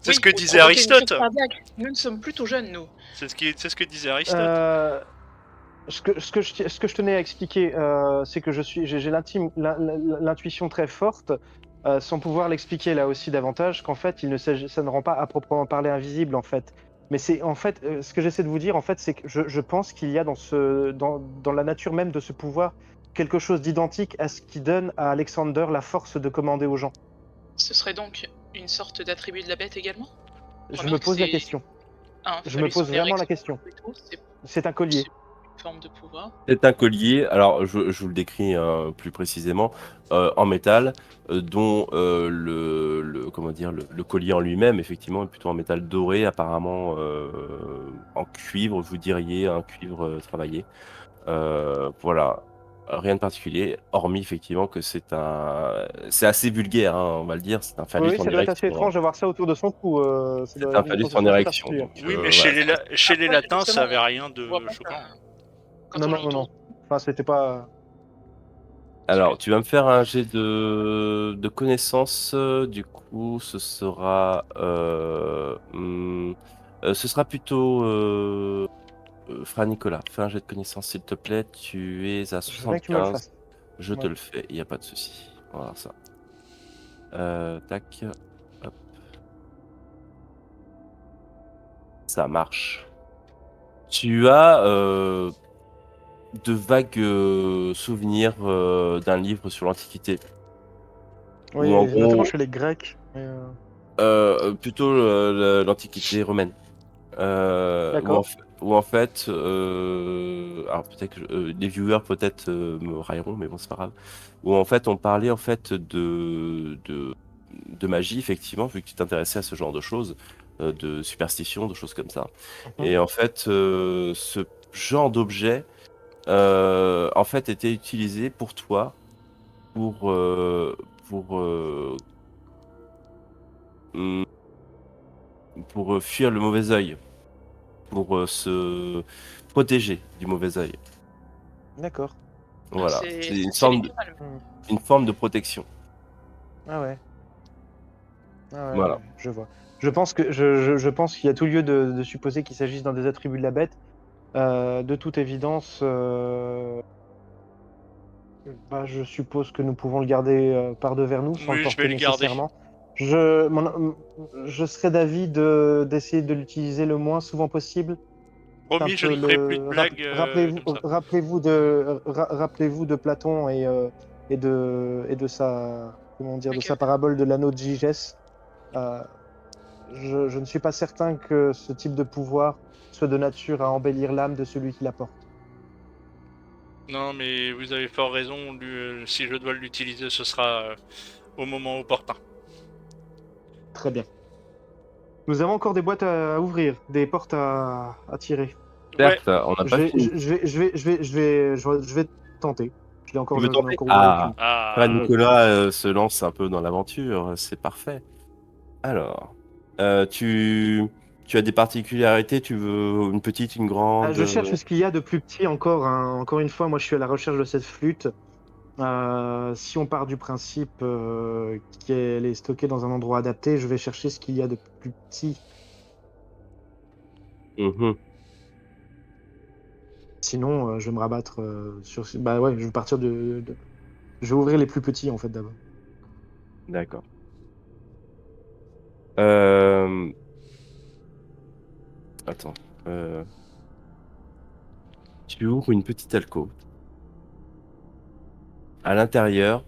C'est Oui, ce que ou de disait provoquer une crise Aristote. cardiaque. Nous ne sommes plutôt jeunes, nous. C'est ce que disait Aristote. Euh, ce que je tenais à expliquer, c'est que j'ai l'intuition très forte, sans pouvoir l'expliquer là aussi davantage, qu'en fait, ça ne rend pas à proprement parler invisible en fait. Mais c'est en fait, ce que j'essaie de vous dire en fait, c'est que je pense qu'il y a dans la nature même de ce pouvoir quelque chose d'identique à ce qui donne à Alexander la force de commander aux gens. Ce serait donc une sorte d'attribut de la bête également? Je Bien me que pose la c'est question. un Je me phallus en pose vraiment la érection question. et tout, c'est C'est un collier. une forme de pouvoir. C'est un collier, alors je vous le décris plus précisément, en métal, dont comment dire, le collier en lui-même, effectivement, est plutôt en métal doré, apparemment en cuivre, vous diriez, un cuivre travaillé. Voilà, rien de particulier, hormis effectivement que c'est assez vulgaire, hein, on va le dire, c'est un Oui, phallus oui, en ça doit être assez érection. étrange de voir ça autour de son cou. Ça C'est doit un être une phallus en sensation assez érection, particulière. donc Oui, mais voilà. chez les Après, latins, ça justement, avait rien on voit de pas choquant. ça quand Non, on non, non, non. l'entoure. Enfin, c'était pas. Alors, tu vas me faire un jet de connaissances. Du coup, ce sera plutôt Fra Nicolas. Fais un jet de connaissances, s'il te plaît. Tu es à Je veux bien que tu me le 75. fasses. Je te Ouais. le fais, il n'y a pas de souci. Voilà ça. Tac. Hop. Ça marche. Tu as de vagues souvenirs d'un livre sur l'Antiquité. Où en Oui, notamment gros, chez les Grecs. plutôt l'Antiquité romaine. D'accord. Où en fait, alors peut-être que les viewers peut-être me railleront, mais bon c'est pas grave. Où en fait on parlait en fait de magie effectivement, vu que tu t'intéressais à ce genre de choses, de superstitions, de choses comme ça. Mhm. Et en fait, ce genre d'objet en fait était utilisé pour toi pour pour hum, fuir le mauvais œil, pour se protéger du mauvais œil. D'accord. Ah, Voilà, c'est c'est littéral. Hmm. une forme de protection. Ah ouais. Ah ouais, Voilà. ouais, je vois. Je pense qu'il y a tout lieu de supposer qu'il s'agisse d'un des attributs de la bête. De toute évidence, bah, je suppose que nous pouvons le garder par-devers nous sans le Oui, je vais porter le garder. nécessairement. Je serais d'avis d'essayer de l'utiliser le moins souvent possible. C'est un Promis, je peu ne ferai plus de blagues comme ça. rappelez-vous de Platon et de sa, comment dire, de Ok, sa parabole de l'anneau de Gigès. Euh, je ne suis pas certain que ce type de pouvoir soit de nature à embellir l'âme de celui qui la porte. Non, mais vous avez fort raison. Si je dois l'utiliser, ce sera au moment opportun. Très bien. Nous avons encore des boîtes à ouvrir, des portes à tirer. Ouais, Certes, on n'a pas fini. Je vais tenter. Je l'ai encore, Tu veux je l'ai tenter? encore ouvert avec lui. Frère Nicolas se lance un peu dans l'aventure, c'est parfait. Alors, tu as des particularités, tu veux une petite, une grande? Je cherche ce qu'il y a de plus petit encore, hein. Encore une fois, moi je suis à la recherche de cette flûte. Si on part du principe qu'elle est stockée dans un endroit adapté, je vais chercher ce qu'il y a de plus petit. Mhm. Sinon, je vais me rabattre sur. Bah ouais, je vais partir Je vais ouvrir les plus petits en fait d'abord. D'accord. Attends. Tu ouvres une petite alcôve. À l'intérieur,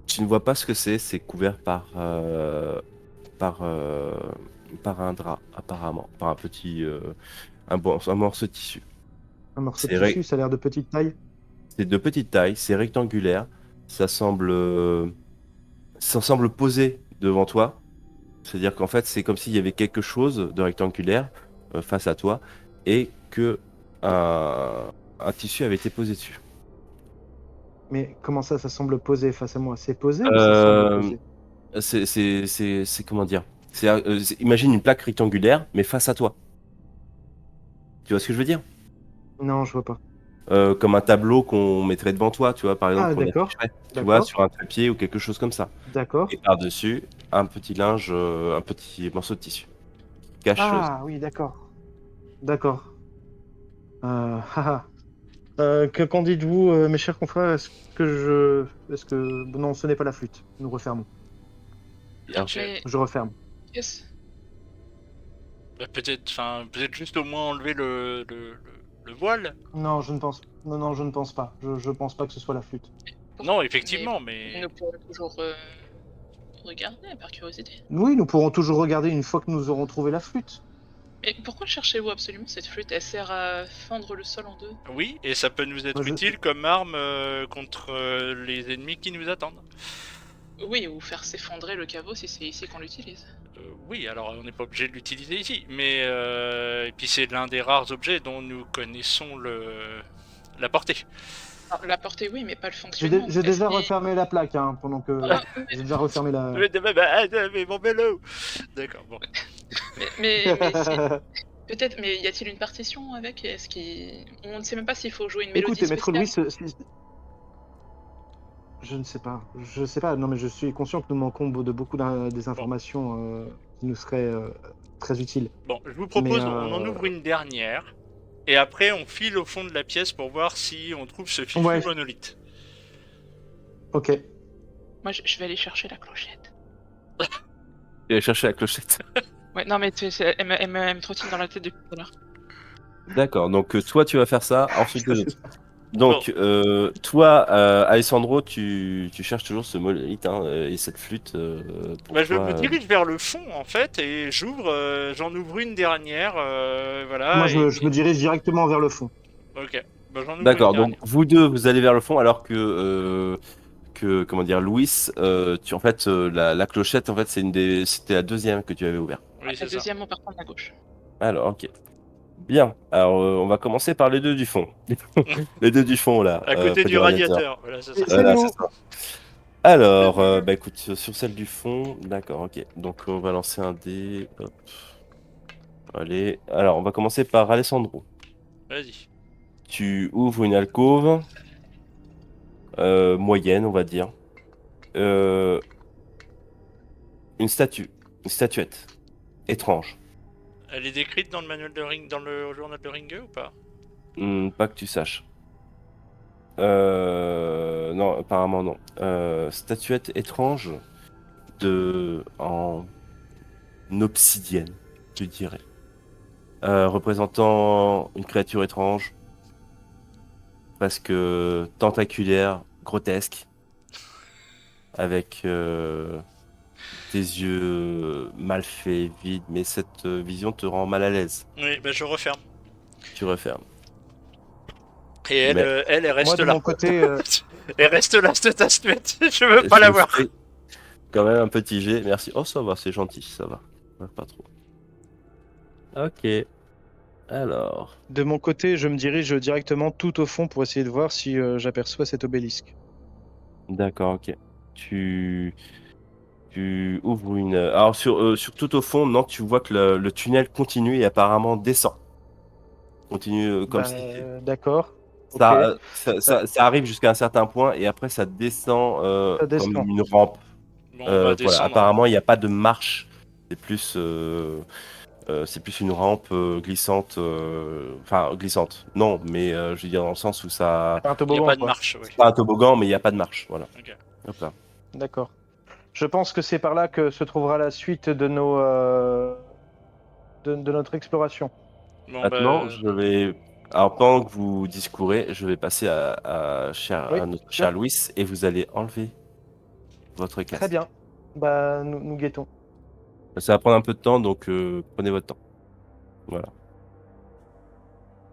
tu ne vois pas ce que c'est couvert par, par un drap, apparemment, par un petit, un morceau de tissu. Un morceau de C'est tissu, ça a l'air de petite taille. C'est de petite taille, c'est rectangulaire, ça semble posé devant toi. C'est-à-dire qu'en fait, c'est comme s'il y avait quelque chose de rectangulaire face à toi et que un tissu avait été posé dessus. Mais comment ça semble posé face à moi? C'est posé ou ça semble posé? C'est comment dire? Imagine une plaque rectangulaire, mais face à toi. Tu vois ce que je veux dire? Non, je vois pas. Comme un tableau qu'on mettrait devant toi, tu vois, par exemple, Ah, qu'on d'accord. afficherait, tu vois, D'accord. sur un trépied ou quelque chose comme ça. D'accord. Et par-dessus, un petit linge, un petit morceau de tissu qui cache. Ah oui, d'accord. D'accord. Haha. Qu'en dites-vous, mes chers confrères? Est-ce que... Non, ce n'est pas la flûte. Nous refermons. Bien. Mais Je referme. yes. Bah, peut-être juste au moins enlever le voile. Non, je ne pense... Non, non, je ne pense pas. Je pense pas que ce soit la flûte. Non, effectivement, mais Nous pourrons toujours regarder par curiosité. Oui, nous pourrons toujours regarder une fois que nous aurons trouvé la flûte. Mais pourquoi cherchez-vous absolument cette flûte? Elle sert à fendre le sol en deux. oui, et ça peut nous être Moi, je- utile comme arme contre les ennemis qui nous attendent. Oui, ou faire s'effondrer le caveau si c'est ici qu'on l'utilise. Oui, alors on n'est pas obligé de l'utiliser ici, mais et puis c'est l'un des rares objets dont nous connaissons la portée. Alors, la portée, oui, mais pas le J'ai fonctionnement. j'ai déjà Est-ce qu'il- refermé la plaque, hein, pendant que... Ah, J'ai déjà refermé la... Mais mon vélo. D'accord, bon. mais peut-être, mais y a-t-il une partition avec? Est-ce qu'il... On ne sait même pas s'il faut jouer une mélodie Écoutez, Maître spéciale. Louis, je ne sais pas. Je sais pas. Non, mais je suis conscient que nous manquons de beaucoup des informations qui nous seraient très utiles. Bon, je vous propose, Mais, on en ouvre une dernière, et après on file au fond de la pièce pour voir si on trouve ce fichu Ouais. monolithe. Ok. Moi, je vais aller chercher la clochette. Tu vas chercher la clochette. Ouais, non, mais elle me trottine dans la tête depuis tout à l'heure. D'accord, donc toi tu vas faire ça, ensuite les autres. Donc, toi, Alessandro, tu cherches toujours ce monolithe hein, et cette flûte. Pour Bah, je toi, me dirige vers le fond en fait, et j'en ouvre une dernière, voilà. Moi, et je me dirige directement vers le fond. Ok, bah, j'en ouvre D'accord, une donc dernière. vous deux, vous allez vers le fond, alors comment dire, Louis, en fait, la clochette, en fait, c'était la deuxième que tu avais ouverte. Oui, La c'est ça. deuxième, on part prendre à gauche. Alors, ok. Bien. Alors, on va commencer par les deux du fond. Les deux du fond, là. À côté près du radiateur, voilà, c'est ça. Et- Voilà, C'est c'est nous. ça. Alors, bah écoute, sur celle du fond, d'accord, ok. Donc, on va lancer un dé. Hop. Allez. Alors, on va commencer par Alessandro. Vas-y. Tu ouvres une alcôve moyenne, on va dire. Une statuette étrange. Elle est décrite dans le manuel de Ring, dans le journal de Ringue ou pas? Pas que tu saches. Non, apparemment non. Statuette étrange en obsidienne, je dirais. Représentant une créature étrange, presque tentaculaire, grotesque, avec des yeux mal faits, vides, mais cette vision te rend mal à l'aise. Oui, bah je referme. Tu refermes. Et elle, Mais- elle reste Moi, de là. mon côté, Elle reste là, cette statuette. Je veux pas la voir. fais quand même un petit jet, merci. Oh, ça va, c'est gentil, ça va. Ouais, pas trop. Ok. Alors, De mon côté, je me dirige directement tout au fond pour essayer de voir si j'aperçois cet obélisque. d'accord, ok. Tu, tu ouvres une. Alors, sur tout au fond, non, tu vois que le tunnel continue et apparemment descend. Continue comme Bah, si. d'accord. Ok. Ça arrive jusqu'à un certain point et après ça descend Ça comme descend. une rampe. Bon, on va Voilà, descendre. apparemment il n'y a pas de marche. C'est plus une rampe glissante. Enfin, glissante. Non, mais je veux dire dans le sens où ça. Un Il n'y a toboggan, pas de quoi. marche, oui. C'est pas un toboggan, mais il n'y a pas de marche. Voilà. Ok. Hop là. D'accord. Je pense que c'est par là que se trouvera la suite de de notre exploration. Bon, Maintenant, bah, je vais. Alors, pendant que vous discourez, je vais passer Oui, à notre sûr. cher Louis et vous allez enlever votre Très casque. bien. Bah, nous guettons. Ça va prendre un peu de temps, donc prenez votre temps. Voilà.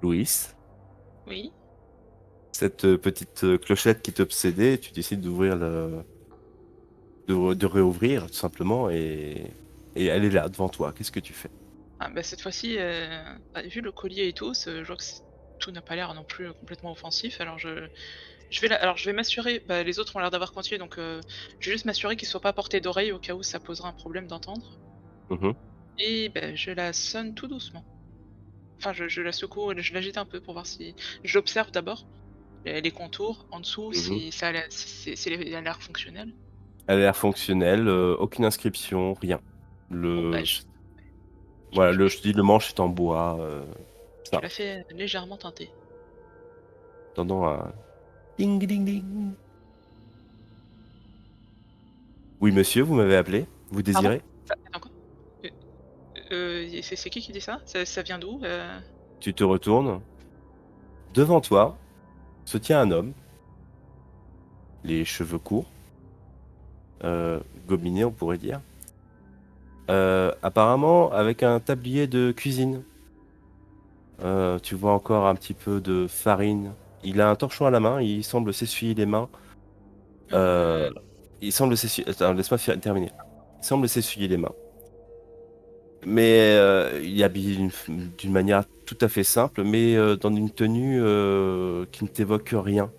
Louis, Oui. cette petite clochette qui t'obsédait, tu décides d'ouvrir de réouvrir tout simplement et elle est là devant toi. Qu'est-ce que tu fais? Ah, bah, cette fois-ci, vu le collier et tout, je vois que tout n'a pas l'air non plus complètement offensif. Alors je vais m'assurer. Bah, les autres ont l'air d'avoir continué, donc je vais juste m'assurer qu'ils soient pas portés d'oreille au cas où ça posera un problème d'entendre. Mhm, Et ben, je la sonne tout doucement. Enfin, je la secoue, je l'agite un peu pour voir si. J'observe d'abord les contours en dessous, mhm. si ça a l'air, si elle a l'air fonctionnel. Elle a l'air fonctionnelle, aucune inscription, rien. Bon, bah, Le, je, voilà, je, je te dis, le manche est en bois, je ça. la fais légèrement teinter. Tendant à ding ding ding. Oui, monsieur, vous m'avez appelé. Vous Pardon? désirez? Attends, quoi? Euh, c'est qui dit ça? Ça vient d'où? Tu te retournes. Devant toi se tient un homme, les cheveux courts, gominés, on pourrait dire. Apparemment, avec un tablier de cuisine. Tu vois encore un petit peu de farine. Il a un torchon à la main, il semble s'essuyer les mains. Euh, Il semble s'essuyer. Attends, laisse-moi terminer. Il semble s'essuyer les mains. Mais il est habillé d'une manière tout à fait simple, mais dans une tenue qui ne t'évoque rien.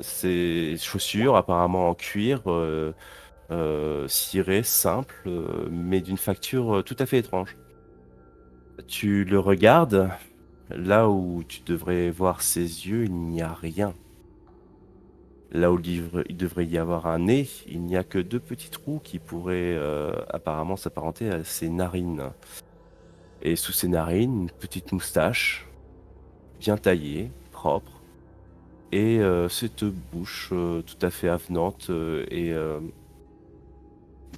Ses chaussures, apparemment en cuir, cirées, simples, mais d'une facture tout à fait étrange. Tu le regardes. Là où tu devrais voir ses yeux, il n'y a rien. Là où il devrait y avoir un nez, il n'y a que deux petits trous qui pourraient apparemment s'apparenter à ses narines. Et sous ses narines, une petite moustache, bien taillée, propre, et cette bouche tout à fait avenante et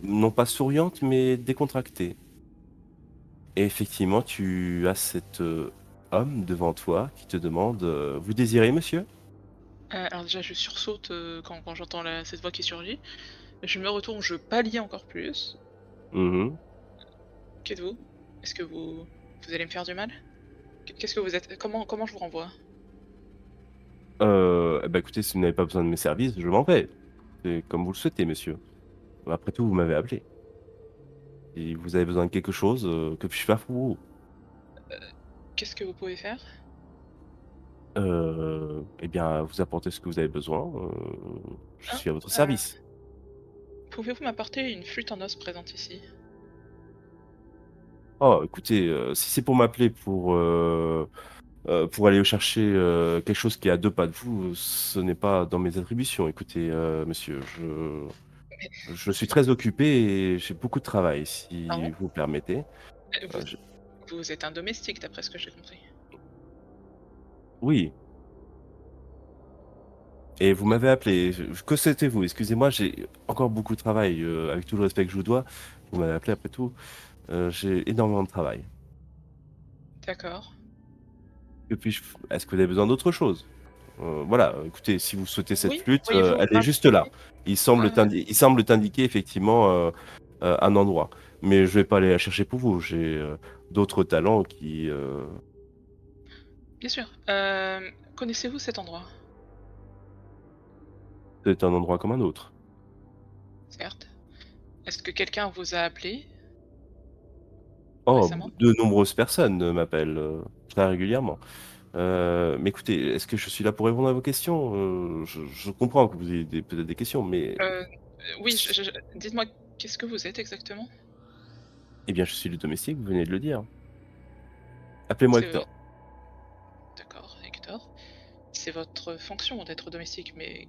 non pas souriante, mais décontractée. Et effectivement, tu as cet homme devant toi qui te demande vous désirez, monsieur? alors déjà, je sursaute quand j'entends cette voix qui surgit. Je me retourne, je pâlis encore plus. Mhm. Qu'êtes-vous? Est-ce que vous allez me faire du mal? Qu'est-ce que vous êtes? Comment je vous renvoie? Eh ben, écoutez, si vous n'avez pas besoin de mes services, je m'en vais. C'est comme vous le souhaitez, monsieur. Après tout, vous m'avez appelé. Si vous avez besoin de quelque chose, que puis-je faire pour vous? Qu'est-ce que vous pouvez faire? Eh bien, vous apportez ce que vous avez besoin. Je Hein? suis à votre service. Pouvez-vous m'apporter une flûte en os présente ici? Oh, écoutez, si c'est pour m'appeler pour aller chercher quelque chose qui est à deux pas de vous, ce n'est pas dans mes attributions. Écoutez, monsieur, je suis très occupé et j'ai beaucoup de travail, si Pardon? vous permettez. Vous, Je- vous êtes un domestique, d'après ce que j'ai compris. Oui. Et vous m'avez appelé. Que c'était-vous? Excusez-moi, j'ai encore beaucoup de travail. Avec tout le respect que je vous dois, vous m'avez appelé après tout. J'ai énormément de travail. D'accord. Que puis-je... Est-ce que vous avez besoin d'autre chose? Voilà, écoutez, si vous souhaitez cette Oui, flûte, pourriez-vous elle est juste là. m'apporter Il semble t'indiquer effectivement un endroit. Mais je vais pas aller la chercher pour vous. J'ai d'autres talents qui... bien sûr. Connaissez-vous cet endroit? C'est un endroit comme un autre. Certes. Est-ce que quelqu'un vous a appelé? Oh, récemment. de nombreuses personnes m'appellent très régulièrement. Mais écoutez, est-ce que je suis là pour répondre à vos questions? Je comprends que vous ayez peut-être des questions, mais Oui, dites-moi, qu'est-ce que vous êtes exactement? eh bien, je suis le domestique, vous venez de le dire. Appelez-moi C'est Hector. d'accord, Hector. C'est votre fonction d'être domestique, mais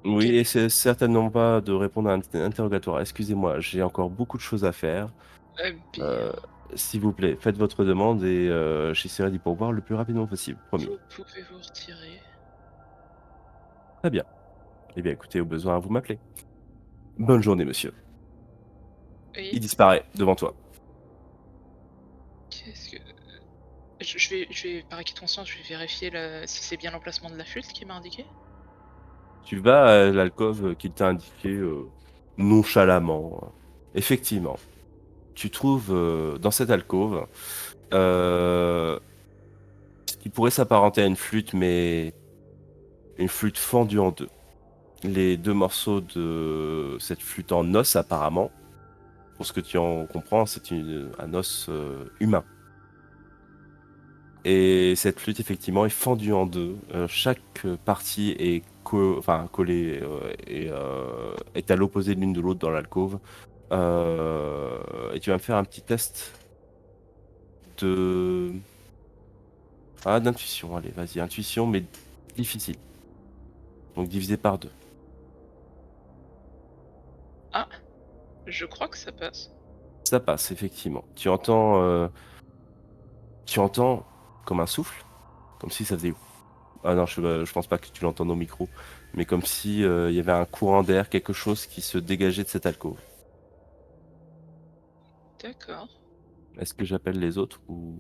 Oui, quel et c'est certainement pas de répondre à un interrogatoire. Excusez-moi, j'ai encore beaucoup de choses à faire. bien, Heu, S'il vous plaît, faites votre demande et j'essaierai d'y pourvoir le plus rapidement possible, promis. vous pouvez vous retirer. Très bien. Eh bien, écoutez, au besoin, vous m'appelez. Bonne journée, monsieur. Il Oui, disparaît devant toi. qu'est-ce que je vais par acquis de conscience, je vais vérifier si c'est bien l'emplacement de la flûte qui m'a indiqué? Tu vas à l'alcôve qu'il t'a indiqué nonchalamment. Effectivement, tu trouves dans cette alcôve ce qui pourrait s'apparenter à une flûte, mais une flûte fendue en deux. Les deux morceaux de cette flûte en os, apparemment, pour ce que tu en comprends, c'est un os humain. Et cette flûte, effectivement, est fendue en deux. Chaque partie est collée et est à l'opposé de l'une de l'autre dans l'alcôve. Et tu vas me faire un petit test de... d'intuition. Allez, vas-y, intuition, mais difficile. Donc divisé par deux. Ah, je crois que ça passe. Ça passe, effectivement. Tu entends comme un souffle, comme si ça faisait... Ah non, je pense pas que tu l'entends au micro, mais comme si il y avait un courant d'air, quelque chose qui se dégageait de cette alcôve. D'accord. Est-ce que j'appelle les autres ou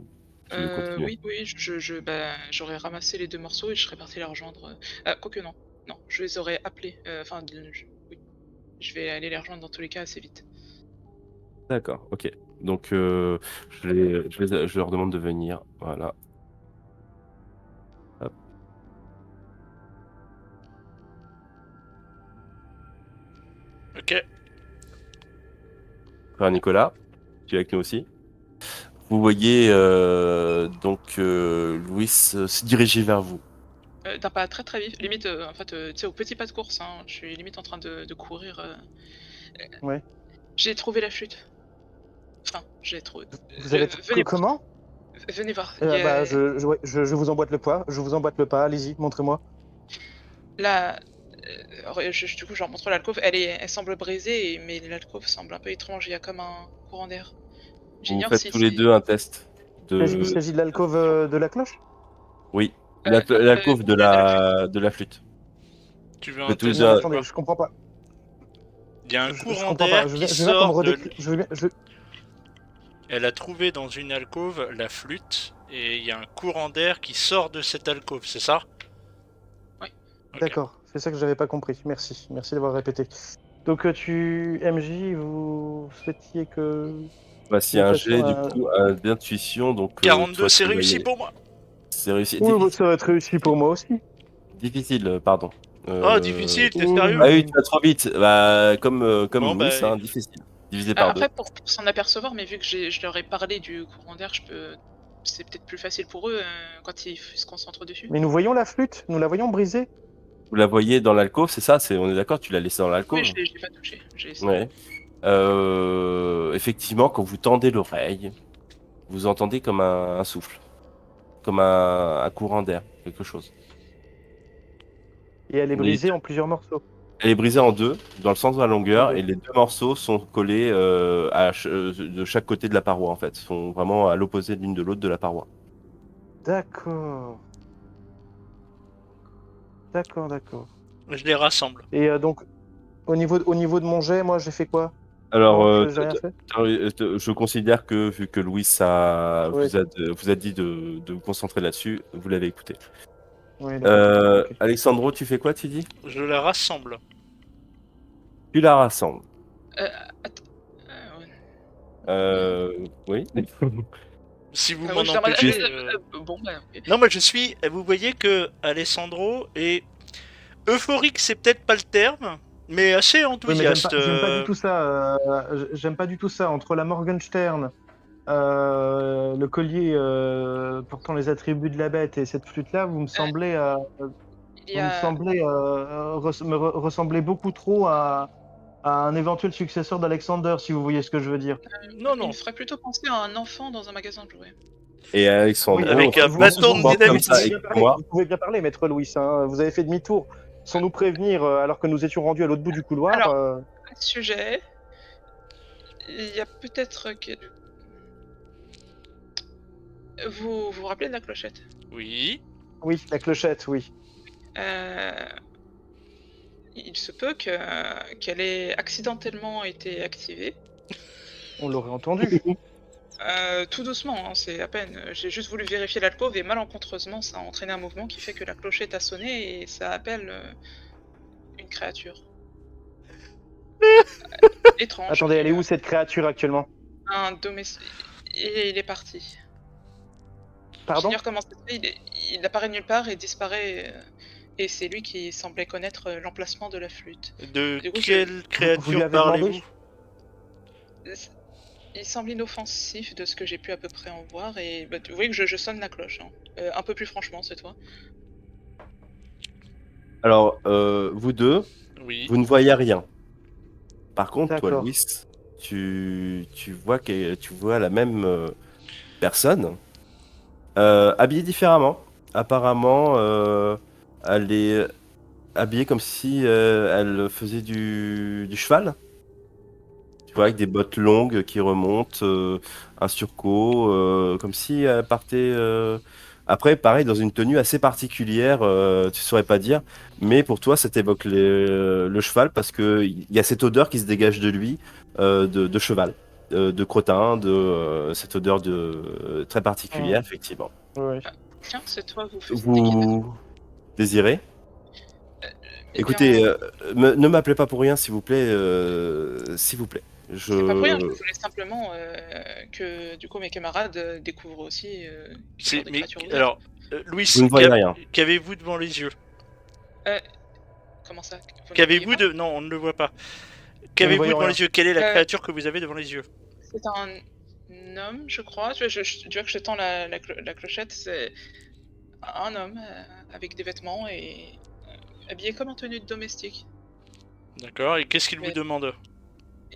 tu veux continuer? Oui, oui, bah, j'aurais ramassé les 2 morceaux et je serais parti les rejoindre, quoique non. Non, je les aurais appelés, enfin oui, je vais aller les rejoindre dans tous les cas assez vite. D'accord, ok. Donc je leur demande de venir. Voilà. Hop. Ok. Frère Nicolas, tu es avec nous aussi. Vous voyez Louis se diriger vers vous. D'un pas très, très vif, limite, en fait, tu sais, au petit pas de course, hein, je suis limite en train de courir, Ouais. j'ai trouvé la flûte. Enfin, j'ai trouvé, Vous avez venez voir, comment? venez voir, il y Bah, a ouais, je vous emboîte le pas. Je vous emboîte le pas. Allez-y, montrez-moi. là, du coup, je leur montre l'alcôve, elle semble brisée mais l'alcôve semble un peu étrange, il y a comme un courant d'air. Vous J'ignore faites si tous les c'est deux un test Il de... s'agit de l'alcôve de la cloche? Oui, non, l'alcôve de la flûte. de la flûte. Tu veux Vous un faites tous les test deux Non, mais de un... attendez, quoi? je comprends pas. Il y a un Je courant comprends pas. d'air qui Je veux bien qu'on me sort de... redécrit. Elle a trouvé dans une alcôve la flûte, et il y a un courant d'air qui sort de cette alcôve, c'est ça? Oui. Ok. D'accord, c'est ça que j'avais pas compris. Merci. Merci d'avoir répété. Donc, MJ, vous souhaitiez que Voici nous un fassions jet du un. coup d'intuition, donc 42, toi c'est tu vas réussi y... pour moi! C'est réussi. Oui, bah, ça va être réussi pour moi aussi. Difficile, pardon. Oh, Euh, difficile, t'es Oui, sérieux? Ah oui, oui. tu vas trop vite. Bah, comme Bon, Louis, bah... hein, difficile. Divisé par deux. Après pour s'en apercevoir, mais vu que je leur ai parlé du courant d'air, c'est peut-être plus facile pour eux, quand ils se concentrent dessus. Mais nous voyons la flûte, nous la voyons brisée. Vous la voyez dans l'alcôve, c'est ça? On est d'accord, tu l'as laissée dans Oui, l'alcôve? je l'ai pas touché, j'ai essayé. Ouais. Effectivement, quand vous tendez l'oreille, vous entendez comme un souffle, comme un courant d'air, quelque chose. Et elle est Mais brisée en plusieurs morceaux. elle est brisée en deux, dans le sens de la En longueur, deux. et les deux morceaux sont collés de chaque côté de la paroi, en fait. Ils sont vraiment à l'opposé de l'une de l'autre de la paroi. D'accord. D'accord, d'accord. Je les rassemble. Et donc, au niveau de mon jet, moi, j'ai fait quoi? Alors, Non, j'ai rien fait? je considère que, vu que Louis Oui, vous a dit de vous concentrer là-dessus, vous l'avez écouté. oui, d'accord. Ok. Alexandro, tu fais quoi, tu dis? Je la rassemble. Tu la rassembles. Heu, att ouais. Oui. Si vous Moi m'en je leur empêchez... bon bah OK. Non, moi je suis... Vous voyez que Alessandro est... Euphorique, c'est peut-être pas le terme, mais assez Oui, mais enthousiaste. j'aime pas du tout ça. J'aime pas du tout ça. Entre la Morgenstern, le collier portant les attributs de la bête et cette flûte-là, vous me semblez, Il y a... ressembler beaucoup trop à un éventuel successeur d'Alexander, si vous voyez ce que je veux dire. Non, Il non. me ferait plutôt penser à un enfant dans un magasin de jouets. Et Alexandre, Avec un bâton de comme dynamite. ça, écoute-moi. Vous pouvez bien parler, maître Louis. Hein. Vous avez fait demi-tour sans nous prévenir alors que nous étions rendus à l'autre bout du couloir. Alors, à ce sujet, il y a peut-être que... Vous vous rappelez de la clochette? Oui. Oui, la clochette, oui. Il se peut qu'elle ait accidentellement été activée. On l'aurait entendu. Tout doucement, hein, c'est à peine. J'ai juste voulu vérifier l'alcôve et malencontreusement, ça a entraîné un mouvement qui fait que la clochette a sonné et ça appelle une créature. Étrange. Attendez, elle est où cette créature actuellement? Un domestique. Et il est parti. Pardon? J'ignore comment ça se fait, il apparaît nulle part et disparaît. Et c'est lui qui semblait connaître l'emplacement de la flûte. De Du coup, quelle Vous lui créature avez parlez-vous? Il semble inoffensif de ce que j'ai pu à peu près en voir et bah, vous voyez que je sonne la cloche. Hein. Un peu plus franchement cette fois. Alors, vous deux, Oui. vous ne voyez rien. Par contre, toi, D'accord. Louis, tu vois la même personne, habillée différemment. Apparemment, elle est habillée comme si elle faisait du cheval. Tu vois, avec des bottes longues qui remontent, un surcot, comme si elle partait. Après, pareil, dans une tenue assez particulière, tu saurais pas dire, mais pour toi, ça t'évoque le cheval parce que il y a cette odeur qui se dégage de lui, de cheval, de crottin, cette odeur très particulière, effectivement. Oui. Tiens, c'est toi, vous faisiez qui là? Vous désirez? Eh Écoutez, bien, ne m'appelez pas pour rien, s'il vous plaît, s'il vous plaît. c'est pas pour rien, je voulais simplement que du coup mes camarades découvrent aussi quel genre de Mais créature vous êtes. alors, Louis, Vous ne voyez rien. qu'avez-vous devant les yeux? Comment ça? Vous ne voyez Qu'avez-vous pas de... Non, on ne le voit pas. Qu'avez-vous voyons devant rien. les yeux? Quelle est la Euh, créature que vous avez devant les yeux? C'est un homme, je crois. Tu vois que je tends la clochette, c'est un homme avec des vêtements et habillé comme en tenue de domestique. D'accord, et qu'est-ce qu'il vous Mais- demande?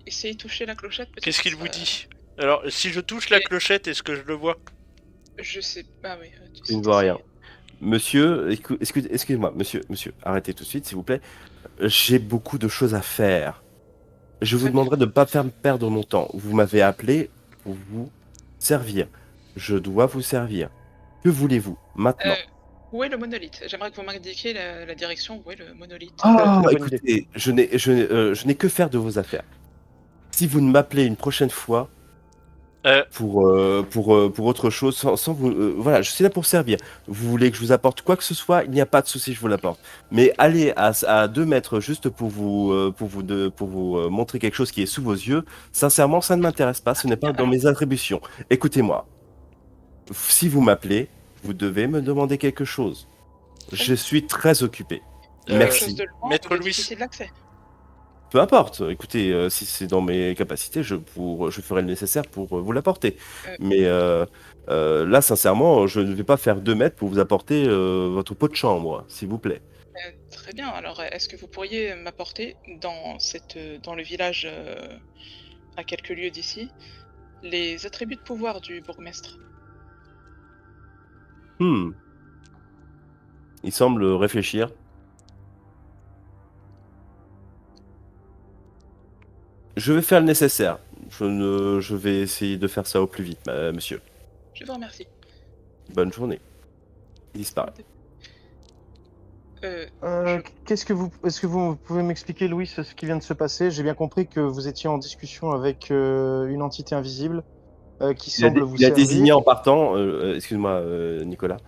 Essayez de toucher la clochette peut-être. Qu'est-ce qu'il ça- vous dit? Alors, si je touche la Et- clochette, est-ce que je le vois? Je sais. Ah oui. Je ne vois rien. Monsieur, excusez-moi, monsieur, arrêtez tout de suite, s'il vous plaît. J'ai beaucoup de choses à faire. Je vous Très bien. demanderai de ne pas faire perdre mon temps. Vous m'avez appelé pour vous servir. Je dois vous servir. Que voulez-vous maintenant? Où est le monolithe? J'aimerais que vous m'indiquiez la direction où est le monolithe. Ah, très bonne écoutez, je n'ai que faire de vos affaires. Si vous ne m'appelez une prochaine fois Euh, pour autre chose, sans vous, voilà, je suis là pour servir. Vous voulez que je vous apporte quoi que ce soit, il n'y a pas de souci, je vous l'apporte. Mais aller à 2 mètres juste pour vous montrer quelque chose qui est sous vos yeux, sincèrement, ça ne m'intéresse pas, ce n'est pas dans mes attributions. Écoutez-moi, si vous m'appelez, vous devez me demander quelque chose. Je suis très occupé. Euh, Quelque chose Merci. de loin, Maître de Louis. difficile d'accès. Peu importe, écoutez, si c'est dans mes capacités, je ferai le nécessaire pour vous l'apporter. Euh. Mais là, sincèrement, je ne vais pas faire 2 mètres pour vous apporter votre pot de chambre, s'il vous plaît. Très bien. Alors, est-ce que vous pourriez m'apporter dans le village à quelques lieues d'ici les attributs de pouvoir du bourgmestre? Il semble réfléchir. Je vais faire le nécessaire. Je vais essayer de faire ça au plus vite, monsieur. Je vous remercie. Bonne journée. Il disparaît. Est-ce que vous pouvez m'expliquer, Louis, ce qui vient de se passer? J'ai bien compris que vous étiez en discussion avec une entité invisible qui semble vous Il a servir. désigné en partant, excuse-moi Nicolas,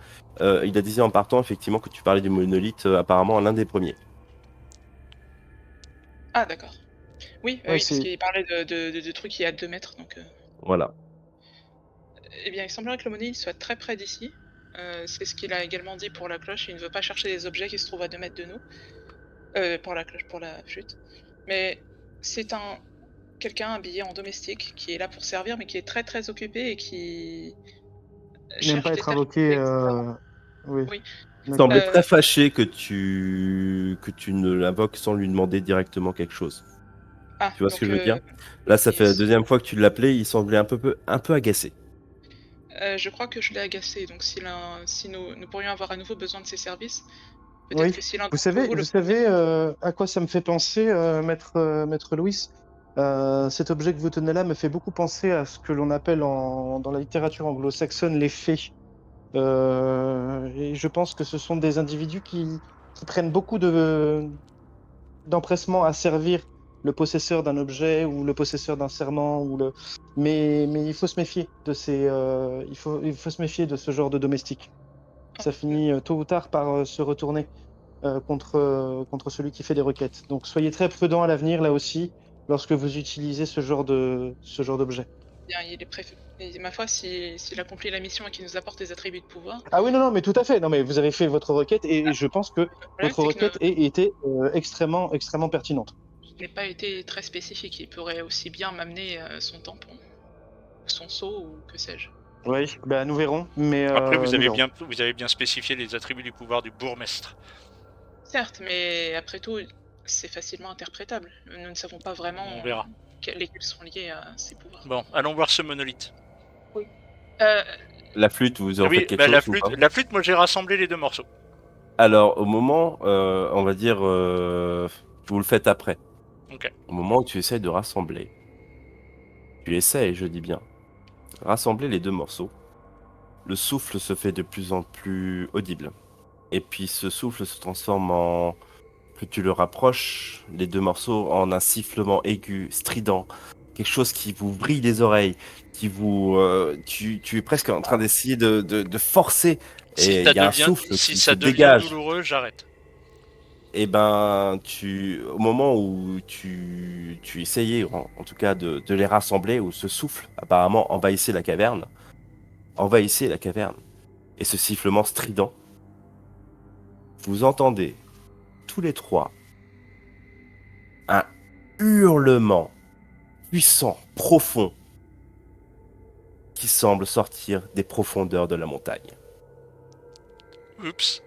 il a désigné en partant effectivement que tu parlais du monolithe apparemment à l'un des premiers. Ah, d'accord. Oui, Ouais, oui, c'est- parce qu'il parlait de trucs qui est à 2 mètres, donc... Voilà. Eh bien, il semblerait que le monolithe soit très près d'ici. C'est ce qu'il a également dit pour la cloche, il ne veut pas chercher des objets qui se trouvent à 2 mètres de nous. pour la cloche, pour la flûte. Mais c'est quelqu'un habillé en domestique qui est là pour servir, mais qui est très très occupé et qui Il n'aime cherche pas des être tâches invoqué. extrêmement. Oui. Oui. Il D'accord. semblait très fâché que tu ne l'invoques sans lui demander directement quelque chose. Ah, Tu vois ce que donc je veux dire? Là, ça il fait la s- deuxième fois que tu l'appelais, il semblait un peu agacé. je crois que je l'ai agacé. Donc si nous pourrions avoir à nouveau besoin de ses services, peut-être que Oui. si l'un Vous d'entre savez, vous le vous permet. savez à quoi ça me fait penser, maître Louis? Cet objet que vous tenez là me fait beaucoup penser à ce que l'on appelle dans la littérature anglo-saxonne les fées. Et je pense que ce sont des individus qui prennent beaucoup d'empressement à servir le possesseur d'un objet ou le possesseur d'un serment mais il faut se méfier de il faut se méfier de ce genre de domestique. Ça finit tôt ou tard par se retourner contre celui qui fait des requêtes. Donc soyez très prudent à l'avenir là aussi lorsque vous utilisez ce genre d'objet. Bien, et ma foi, s'il accomplit la mission et qu'il nous apporte des attributs de pouvoir, Ah oui, non, non, mais tout à fait. Non, mais vous avez fait votre requête et je pense que le problème votre c'est que requête était extrêmement, extrêmement pertinente. je n'ai pas été très spécifique. Il pourrait aussi bien m'amener son tampon, ou son seau, ou que sais-je. Oui, bah, nous verrons, mais Après, nous verrons. vous avez bien spécifié les attributs du pouvoir du bourgmestre. Certes, mais après tout, c'est facilement interprétable. Nous ne savons pas vraiment On verra. lesquels sont liés à ces pouvoirs. Bon, allons voir ce monolithe. Euh, La flûte, vous en Oui, faites quelque bah, chose ou pas? la flûte, moi j'ai rassemblé les deux morceaux. Alors, au moment, on va dire, vous le faites après. Ok. Au moment où tu essayes de rassembler, tu essayes, je dis bien, rassembler les deux morceaux, le souffle se fait de plus en plus audible. Et puis ce souffle se transforme en, plus tu le rapproches, les deux morceaux, en un sifflement aigu, strident, quelque chose qui vous brille les oreilles, tu es presque en train d'essayer de forcer, et il y a un souffle Si qui se ça devient dégage. douloureux, j'arrête. Et ben, au moment où tu essayais, en tout cas, de les rassembler, où ce souffle apparemment envahissait la caverne, et ce sifflement strident, vous entendez tous les trois un hurlement puissant, profond, qui semble sortir des profondeurs de la montagne. Oups.